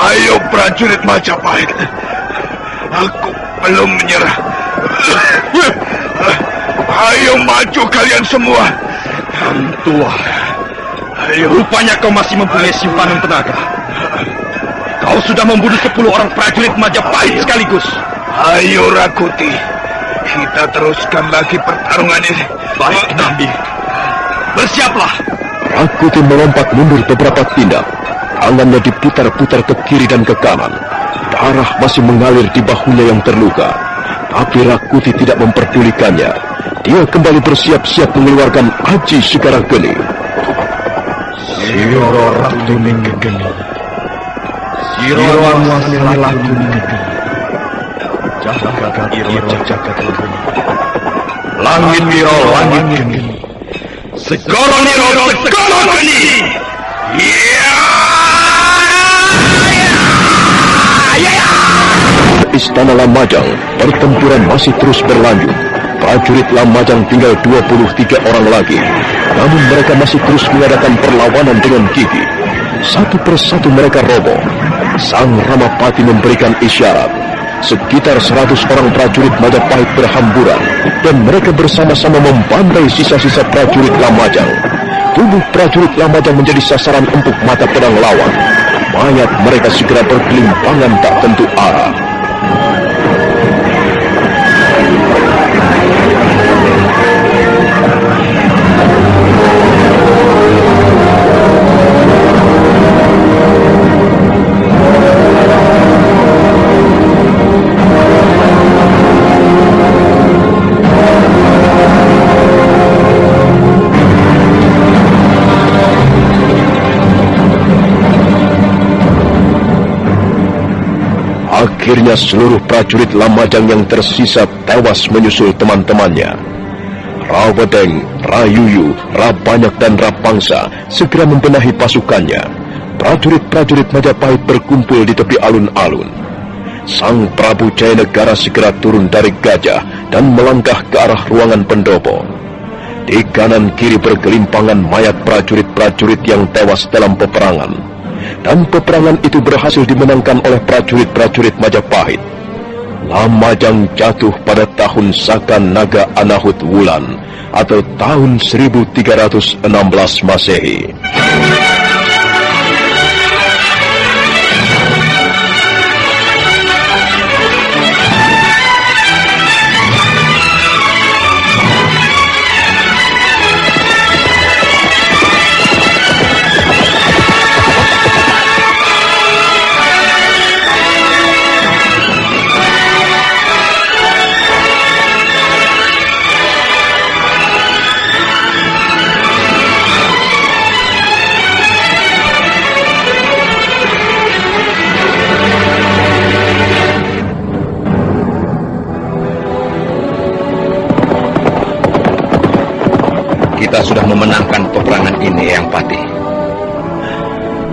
Ayo prajurit Majapahit, aku belum menyerah. Ayo maju kalian semua. Tua, rupanya kau masih mempunyai simpanan tenaga. Kau sudah membunuh 10 orang prajurit Majapahit sekaligus. Ayo Rakuti, kita teruskan lagi pertarungan ini. Baik Nambi, bersiaplah. Rakuti melompat mundur beberapa tindak. Tangannya diputar-putar ke kiri dan ke kanan. Darah masih mengalir di bahunya yang terluka. Tapi Rakuti tidak memperdulikannya. Dia kembali bersiap-siap mengeluarkan Aji Sigarageni. Siro Ratu Ninggeni, Siro Anwasli Laku Ninggeni, Jagat Iro Jagat Legeni, Langit Iro Langit Geni, Segoro Niro Segoro Geni. Istana Lamajang, pertempuran masih terus berlanjut. Prajurit Lamajang tinggal 23 orang lagi. Namun mereka masih terus mengadakan perlawanan dengan gigih. Satu persatu mereka roboh. Sang Ramapati memberikan isyarat. Sekitar 100 orang prajurit Majapahit berhamburan, dan mereka bersama-sama membantai sisa-sisa prajurit Lamajang. Tubuh prajurit Lamajang menjadi sasaran empuk mata pedang lawan. Mayat mereka segera bergelimpangan tak tentu arah. Akhirnya seluruh prajurit Lamajang yang tersisa tewas menyusul teman-temannya. Rawedeng, Rayuyu, Rabanyak dan Rapangsa segera membenahi pasukannya. prajurit-prajurit Majapahit berkumpul di tepi alun-alun. Sang Prabu Jayanegara segera turun dari gajah dan melangkah ke arah ruangan pendopo. Di kanan kiri bergelimpangan mayat prajurit-prajurit yang tewas dalam peperangan. Dan peperangan itu berhasil dimenangkan oleh prajurit-prajurit Majapahit. Lamajang jatuh pada tahun Saka Naga Anahut Wulan atau tahun 1316 Masehi. Kita sudah memenangkan peperangan ini, Eyang Patih.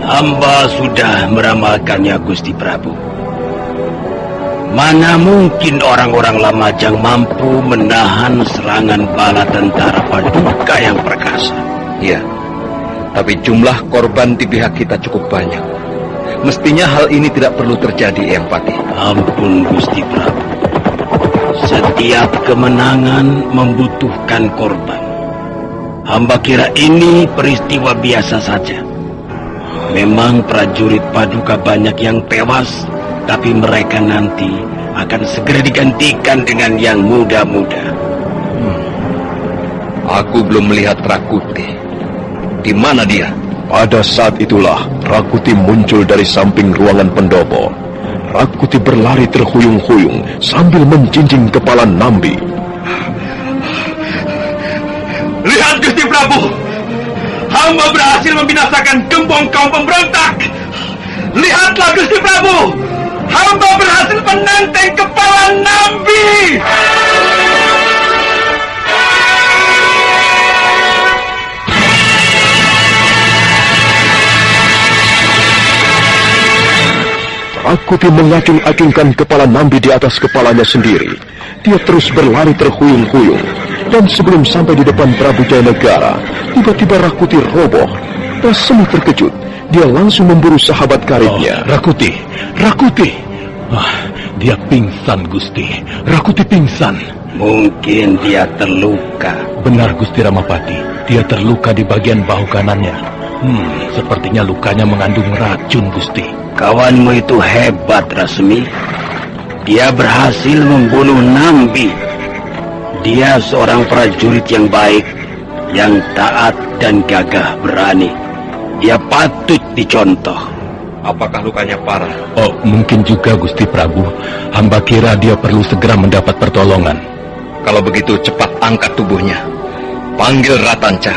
Hamba sudah meramalkannya, Gusti Prabu. Mana mungkin orang-orang Lamajang mampu menahan serangan bala tentara Paduka yang perkasa. Iya, tapi jumlah korban di pihak kita cukup banyak. Mestinya hal ini tidak perlu terjadi, Eyang Patih. Ampun, Gusti Prabu. Setiap kemenangan membutuhkan korban. Hamba kira ini peristiwa biasa saja. Memang prajurit Paduka banyak yang tewas, tapi mereka nanti akan segera digantikan dengan yang muda-muda. Aku belum melihat Rakuti. Di mana dia? Pada saat itulah Rakuti muncul dari samping ruangan pendopo. Rakuti berlari terhuyung-huyung sambil menjinjing kepala Nambi. Lihat Gusti Prabu, hamba berhasil membinasakan gembong kaum pemberontak. Lihatlah Gusti Prabu, hamba berhasil menenteng kepala Nambi. Rakuti mengacung-acungkan kepala Nambi di atas kepalanya sendiri. Dia terus berlari terhuyung-huyung. Dan sebelum sampai di depan Prabu Jayanegara, tiba-tiba Rakuti roboh. Rasemi terkejut, dia langsung memburu sahabat karibnya. Rakuti! Dia pingsan, Gusti. Rakuti pingsan. Mungkin dia terluka. Benar, Gusti Ramapati. Dia terluka di bagian bahu kanannya. Sepertinya lukanya mengandung racun, Gusti. Kawanmu itu hebat, Rasmi. Dia berhasil membunuh Nambi. Dia seorang prajurit yang baik, yang taat dan gagah berani. Dia patut dicontoh. Apakah lukanya parah? Oh, mungkin juga, Gusti Prabu. Hamba kira dia perlu segera mendapat pertolongan. Kalau begitu, cepat angkat tubuhnya. Panggil Ratanca.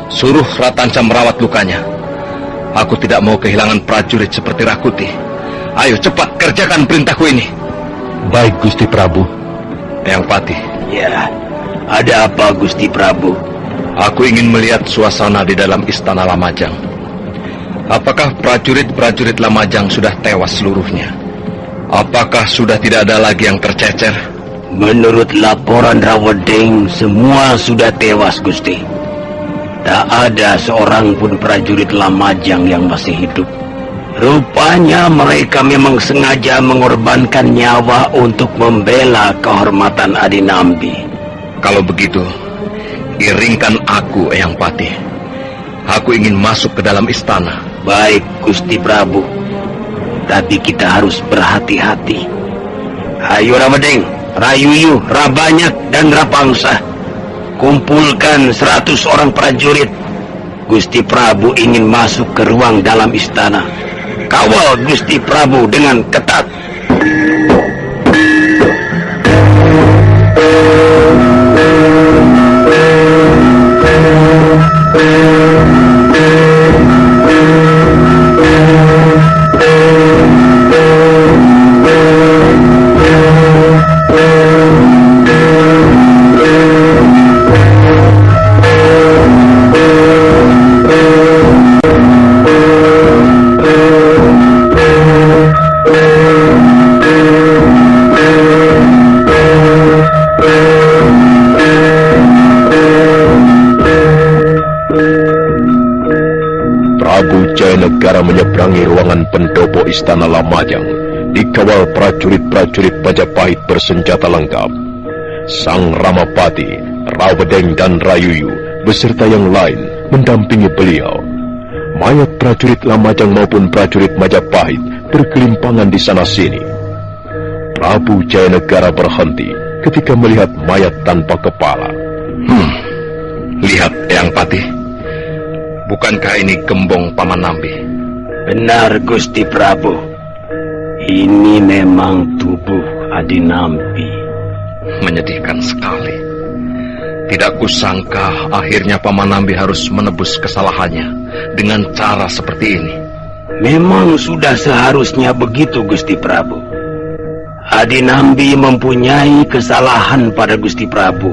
Suruh Ratanca merawat lukanya. Aku tidak mau kehilangan prajurit seperti Rakuti. Ayo, cepat kerjakan perintahku ini. Baik, Gusti Prabu. Eyang Patih. Ya, ada apa, Gusti Prabu? Aku ingin melihat suasana di dalam istana Lamajang. Apakah prajurit-prajurit Lamajang sudah tewas seluruhnya? Apakah sudah tidak ada lagi yang tercecer? Menurut laporan Rawedeng, semua sudah tewas, Gusti. Tak ada seorang pun prajurit Lamajang yang masih hidup. Rupanya mereka memang sengaja mengorbankan nyawa untuk membela kehormatan Adi Nambi. Kalau begitu, iringkan aku, Eyang Patih. Aku ingin masuk ke dalam istana. Baik, Gusti Prabu. Tapi kita harus berhati-hati. Ayo Rawedeng, Rayuyu, Rabanyak, dan Rapangsa. Kumpulkan 100 orang prajurit. Gusti Prabu ingin masuk ke ruang dalam istana. Kawal Gusti Prabu dengan ketat. pendopo istana Lamajang dikawal prajurit-prajurit Majapahit bersenjata lengkap. Sang Ramapati, Rawedeng dan Rayuyu beserta yang lain mendampingi beliau. Mayat prajurit Lamajang maupun prajurit Majapahit bergelimpangan di sana-sini. Prabu Jayanegara berhenti ketika melihat mayat tanpa kepala. Lihat, Eyang Patih. Bukankah ini gembong Paman Nambi? Benar, Gusti Prabu. Ini memang tubuh Adi Nambi. Menyedihkan sekali. Tidak kusangka akhirnya Paman Nambi harus menebus kesalahannya dengan cara seperti ini. Memang sudah seharusnya begitu, Gusti Prabu. Adi Nambi mempunyai kesalahan pada Gusti Prabu,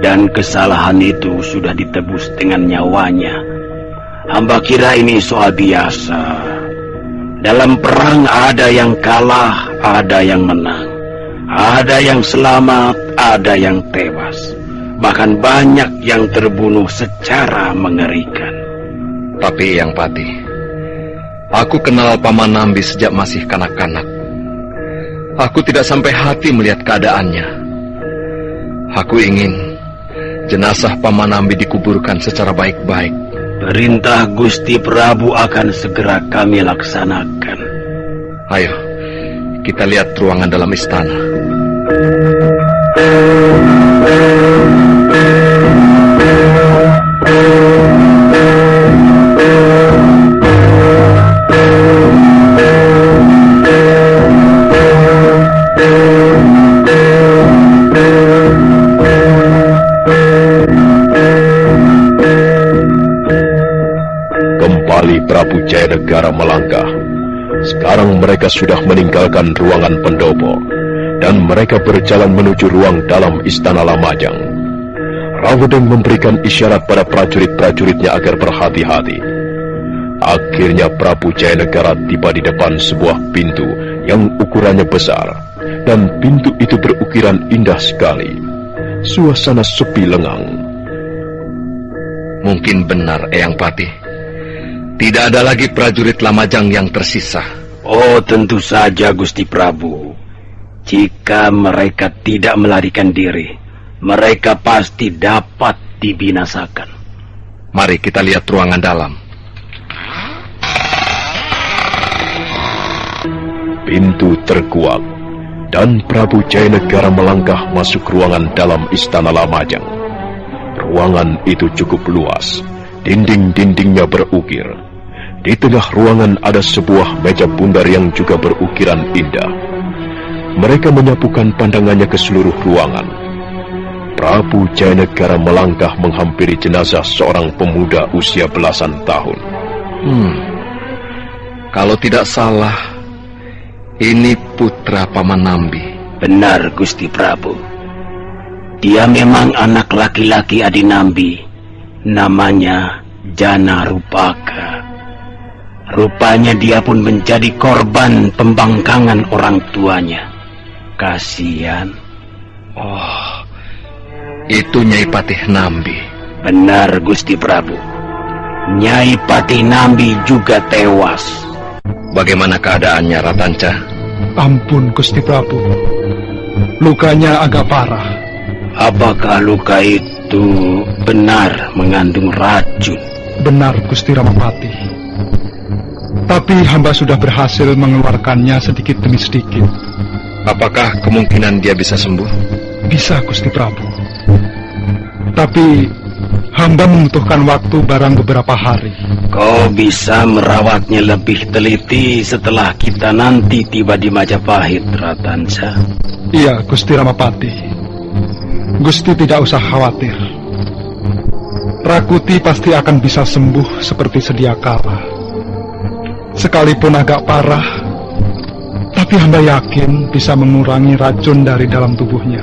dan kesalahan itu sudah ditebus dengan nyawanya. Hamba kira ini soal biasa. Dalam perang ada yang kalah, ada yang menang. Ada yang selamat, ada yang tewas. Bahkan banyak yang terbunuh secara mengerikan. Tapi Eyang Patih, aku kenal Paman Nambi sejak masih kanak-kanak. Aku tidak sampai hati melihat keadaannya. Aku ingin jenazah Paman Nambi dikuburkan secara baik-baik. Perintah Gusti Prabu akan segera kami laksanakan. Ayo, kita lihat ruangan dalam istana. Kembali Prabu Jayanegara melangkah. Sekarang mereka sudah meninggalkan ruangan pendopo, dan mereka berjalan menuju ruang dalam istana Lamajang. Rawedeng memberikan isyarat pada prajurit-prajuritnya agar berhati-hati. Akhirnya Prabu Jayanegara tiba di depan sebuah pintu yang ukurannya besar, dan pintu itu berukiran indah sekali. Suasana sepi lengang. Mungkin benar, Eyang Patih. Tidak ada lagi prajurit Lamajang yang tersisa. Oh, tentu saja, Gusti Prabu. Jika mereka tidak melarikan diri, mereka pasti dapat dibinasakan. Mari kita lihat ruangan dalam. Pintu terkuak, dan Prabu Jayanegara melangkah masuk ruangan dalam istana Lamajang. Ruangan itu cukup luas. Dinding-dindingnya berukir. Di tengah ruangan ada sebuah meja bundar yang juga berukiran indah. Mereka menyapukan pandangannya ke seluruh ruangan. Prabu Jayanegara melangkah menghampiri jenazah seorang pemuda usia belasan tahun. Kalau tidak salah, ini putra Paman Nambi. Benar, Gusti Prabu. Dia memang anak laki-laki Adi Nambi. Namanya Jana Rupaka. Rupanya dia pun menjadi korban pembangkangan orang tuanya. Kasihan. Oh, itu Nyai Patih Nambi. Benar, Gusti Prabu. Nyai Patih Nambi juga tewas. Bagaimana keadaannya, Ratanca? Ampun, Gusti Prabu. Lukanya agak parah. Apakah luka itu benar mengandung racun? Benar, Gusti Ramapati. Tapi hamba sudah berhasil mengeluarkannya sedikit demi sedikit. Apakah kemungkinan dia bisa sembuh? Bisa, Gusti Prabu. Tapi hamba membutuhkan waktu barang beberapa hari. Kau bisa merawatnya lebih teliti setelah kita nanti tiba di Majapahit, Ratanca. Iya, Gusti Ramapati. Gusti tidak usah khawatir. Rakuti pasti akan bisa sembuh seperti sedia kala. Sekalipun agak parah, tapi hamba yakin bisa mengurangi racun dari dalam tubuhnya.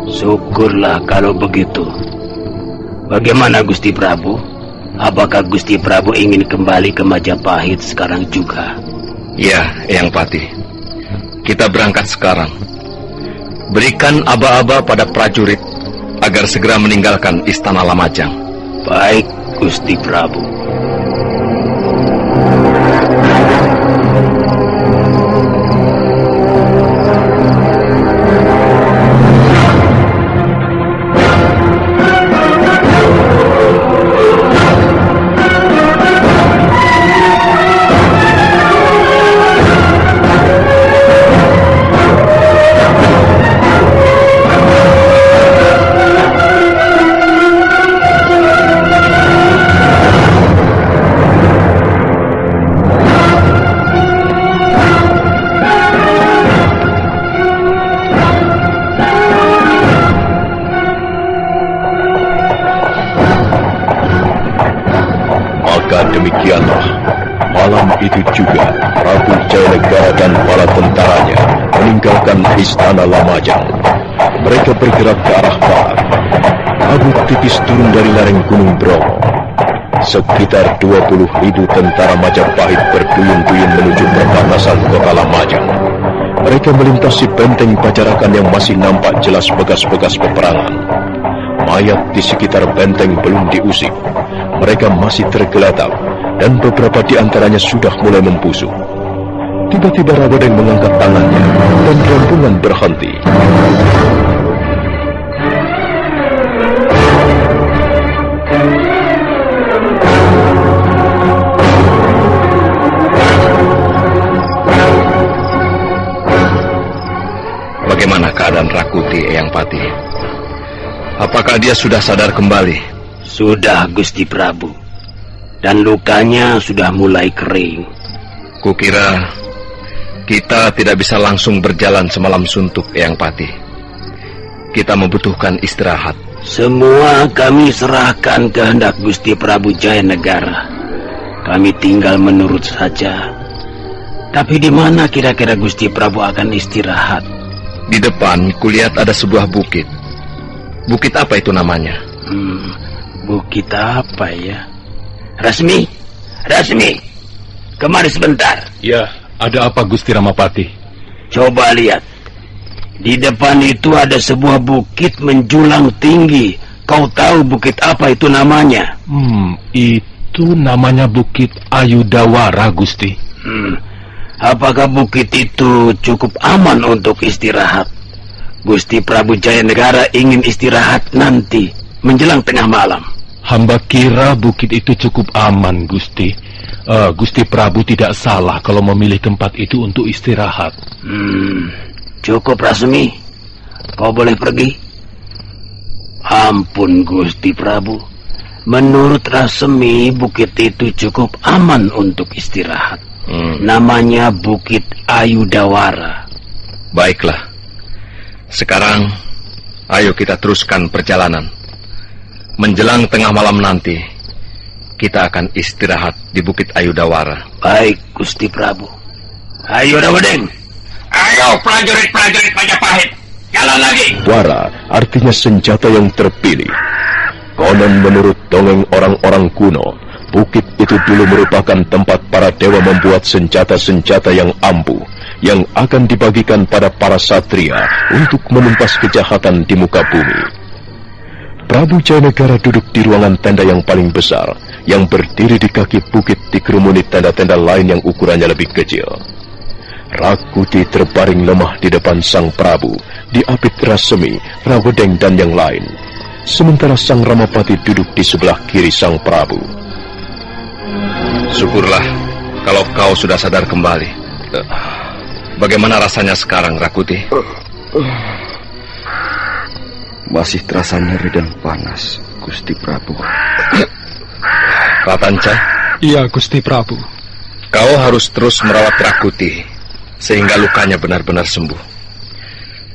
Syukurlah kalau begitu. Bagaimana, Gusti Prabu? Apakah Gusti Prabu ingin kembali ke Majapahit sekarang juga? Ya, Eyang Patih. Kita berangkat sekarang. Berikan aba-aba pada prajurit agar segera meninggalkan istana Lamajang. Baik, Gusti Prabu. Prabu Jayanegara dan bala tentaranya meninggalkan istana Lamajang. Mereka bergerak ke arah barat. Kabut tipis turun dari lereng Gunung Bromo. Sekitar 20.000 tentara Majapahit berduyun-duyun menuju perbatasan kota Lamajang. Mereka melintasi benteng Pajarakan yang masih nampak jelas bekas-bekas peperangan. Mayat di sekitar benteng belum diusik. Mereka masih tergeletak dan beberapa di antaranya sudah mulai membusuk. Tiba-tiba Rawadeng mengangkat tangannya dan rombongan berhenti. Bagaimana keadaan Rakuti, Eyang Patih? Apakah dia sudah sadar kembali? Sudah, Gusti Prabu. Dan lukanya sudah mulai kering. Kukira kita tidak bisa langsung berjalan semalam suntuk, Eyang Patih. Kita membutuhkan istirahat. Semua kami serahkan kehendak Gusti Prabu Jayanegara. Kami tinggal menurut saja. Tapi di mana kira-kira Gusti Prabu akan istirahat? Di depan kulihat ada sebuah bukit. Bukit apa itu namanya? Bukit apa ya? Rasmi, kemari sebentar. Ya, ada apa Gusti Ramapati? Coba lihat. Di depan itu ada sebuah bukit menjulang tinggi. Kau tahu bukit apa itu namanya? Itu namanya Bukit Ayudawara, Gusti. Apakah bukit itu cukup aman untuk istirahat? Gusti Prabu Jayanegara ingin istirahat nanti menjelang tengah malam. Hamba kira bukit itu cukup aman, Gusti. Gusti Prabu tidak salah kalau memilih tempat itu untuk istirahat. Cukup, Rasmi. Kau boleh pergi. Ampun, Gusti Prabu. Menurut Rasmi, bukit itu cukup aman untuk istirahat. Namanya Bukit Ayudawara. Baiklah. Sekarang, ayo kita teruskan perjalanan. Menjelang tengah malam nanti, kita akan istirahat di Bukit Ayudawara. Baik, Gusti Prabu. Ayo, Rawadeng. Ayo, prajurit-prajurit Majapahit. Jalan lagi. Wara artinya senjata yang terpilih. Konon menurut dongeng orang-orang kuno, bukit itu dulu merupakan tempat para dewa membuat senjata-senjata yang ampuh yang akan dibagikan pada para satria untuk menumpas kejahatan di muka bumi. Prabu Jayanegara duduk di ruangan tenda yang paling besar, yang berdiri di kaki bukit dikerumuni tenda-tenda lain yang ukurannya lebih kecil. Rakuti terbaring lemah di depan Sang Prabu, diapit Rasmi, Rawadeng dan yang lain. Sementara Sang Ramapati duduk di sebelah kiri Sang Prabu. Syukurlah kalau kau sudah sadar kembali. Bagaimana rasanya sekarang, Rakuti? Masih terasa nyeri dan panas, Gusti Prabu. Ratanca? Iya, Gusti Prabu. Kau harus terus merawat Rakuti sehingga lukanya benar-benar sembuh.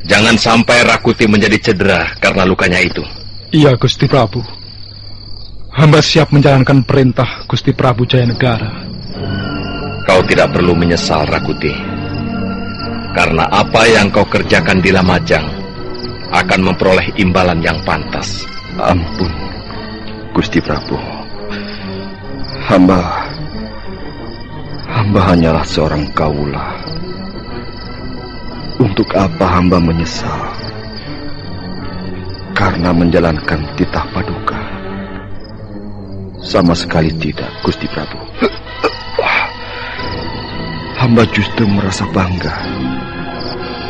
Jangan sampai Rakuti menjadi cedera karena lukanya itu. Iya, Gusti Prabu. Hamba siap menjalankan perintah Gusti Prabu Jayanegara. Kau tidak perlu menyesal, Rakuti. Karena apa yang kau kerjakan di Lamajang akan memperoleh imbalan yang pantas. Ampun, Gusti Prabu. Hamba hanyalah seorang kaula. Untuk apa hamba menyesal? Karena menjalankan titah paduka. Sama sekali tidak, Gusti Prabu. Hamba justru merasa bangga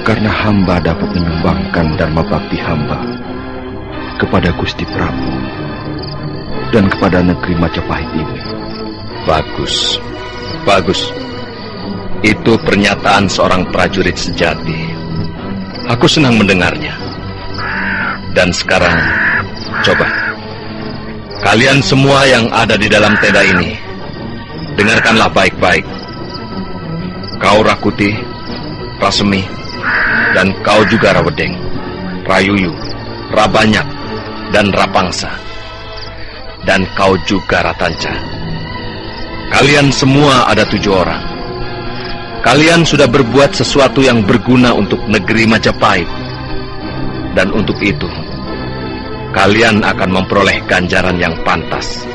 karena hamba dapat menyumbangkan dharma bakti hamba kepada Gusti Prabu dan kepada negeri Majapahit ini. Bagus, bagus. Itu pernyataan seorang prajurit sejati. Aku senang mendengarnya. Dan sekarang, coba. Kalian semua yang ada di dalam tenda ini, dengarkanlah baik-baik. Kau Rakuti, Rasmi, dan kau juga Rawadeng, Rayuyu, Rabanyak, dan Rapangsa. Dan kau juga Ratanca. Kalian semua ada 7 orang. Kalian sudah berbuat sesuatu yang berguna untuk negeri Majapahit. Dan untuk itu, kalian akan memperoleh ganjaran yang pantas.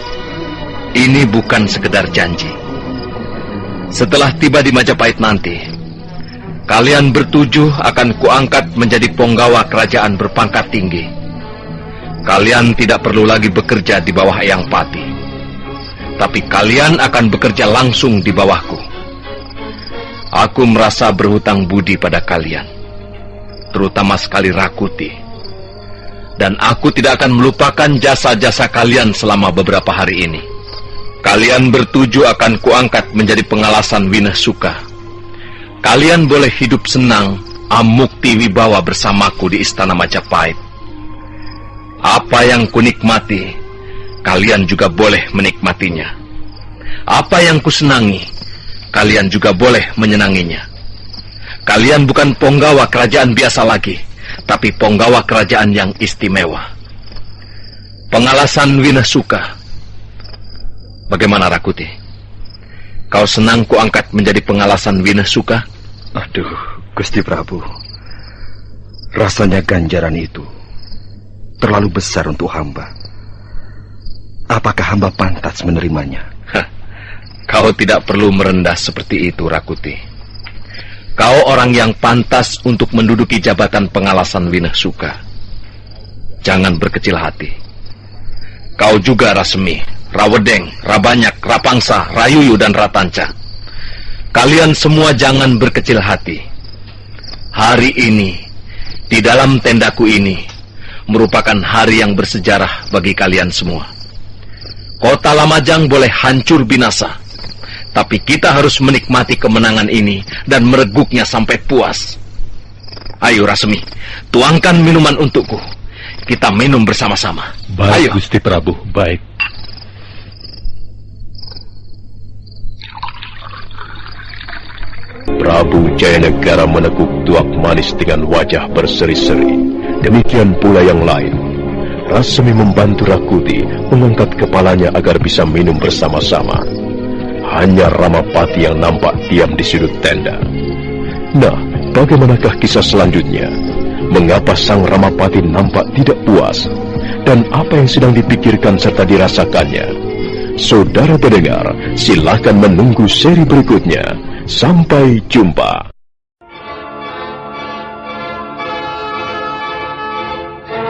Ini bukan sekedar janji. Setelah tiba di Majapahit nanti, kalian bertujuh akan kuangkat menjadi penggawa kerajaan berpangkat tinggi. Kalian tidak perlu lagi bekerja di bawah Eyang Pati, tapi kalian akan bekerja langsung di bawahku. Aku merasa berhutang budi pada kalian, terutama sekali Rakuti. Dan aku tidak akan melupakan jasa-jasa kalian selama beberapa hari ini. Kalian bertujuh akan kuangkat menjadi pengalasan Winasuka. Kalian boleh hidup senang, amukti wibawa bersamaku di Istana Majapahit. Apa yang kunikmati, kalian juga boleh menikmatinya. Apa yang kusenangi, kalian juga boleh menyenanginya. Kalian bukan penggawa kerajaan biasa lagi, tapi penggawa kerajaan yang istimewa. Pengalasan Winasuka. Bagaimana Rakuti? Kau senang kuangkat menjadi pengalasan Winasuka? Aduh, Gusti Prabu. Rasanya ganjaran itu terlalu besar untuk hamba. Apakah hamba pantas menerimanya? Kau tidak perlu merendah seperti itu, Rakuti. Kau orang yang pantas untuk menduduki jabatan pengalasan Winasuka. Jangan berkecil hati. Kau juga Rasemi, Rawedeng, Rabanyak, Rapangsa, Rayuyu, dan Ratanca. Kalian semua jangan berkecil hati. Hari ini, di dalam tendaku ini, merupakan hari yang bersejarah bagi kalian semua. Kota Lamajang boleh hancur binasa, tapi kita harus menikmati kemenangan ini dan mereguknya sampai puas. Ayo Rasemi, tuangkan minuman untukku. Kita minum bersama-sama. Baik, Ayo. Gusti Prabu, baik. Prabu Jayanegara meneguk tuak manis dengan wajah berseri-seri. Demikian pula yang lain. Rasemi membantu Rakuti mengangkat kepalanya agar bisa minum bersama-sama. Hanya Ramapati yang nampak diam di sudut tenda. Nah, bagaimanakah kisah selanjutnya? Mengapa sang Ramapati nampak tidak puas? Dan apa yang sedang dipikirkan serta dirasakannya? Saudara pendengar, silakan menunggu seri berikutnya. Sampai jumpa.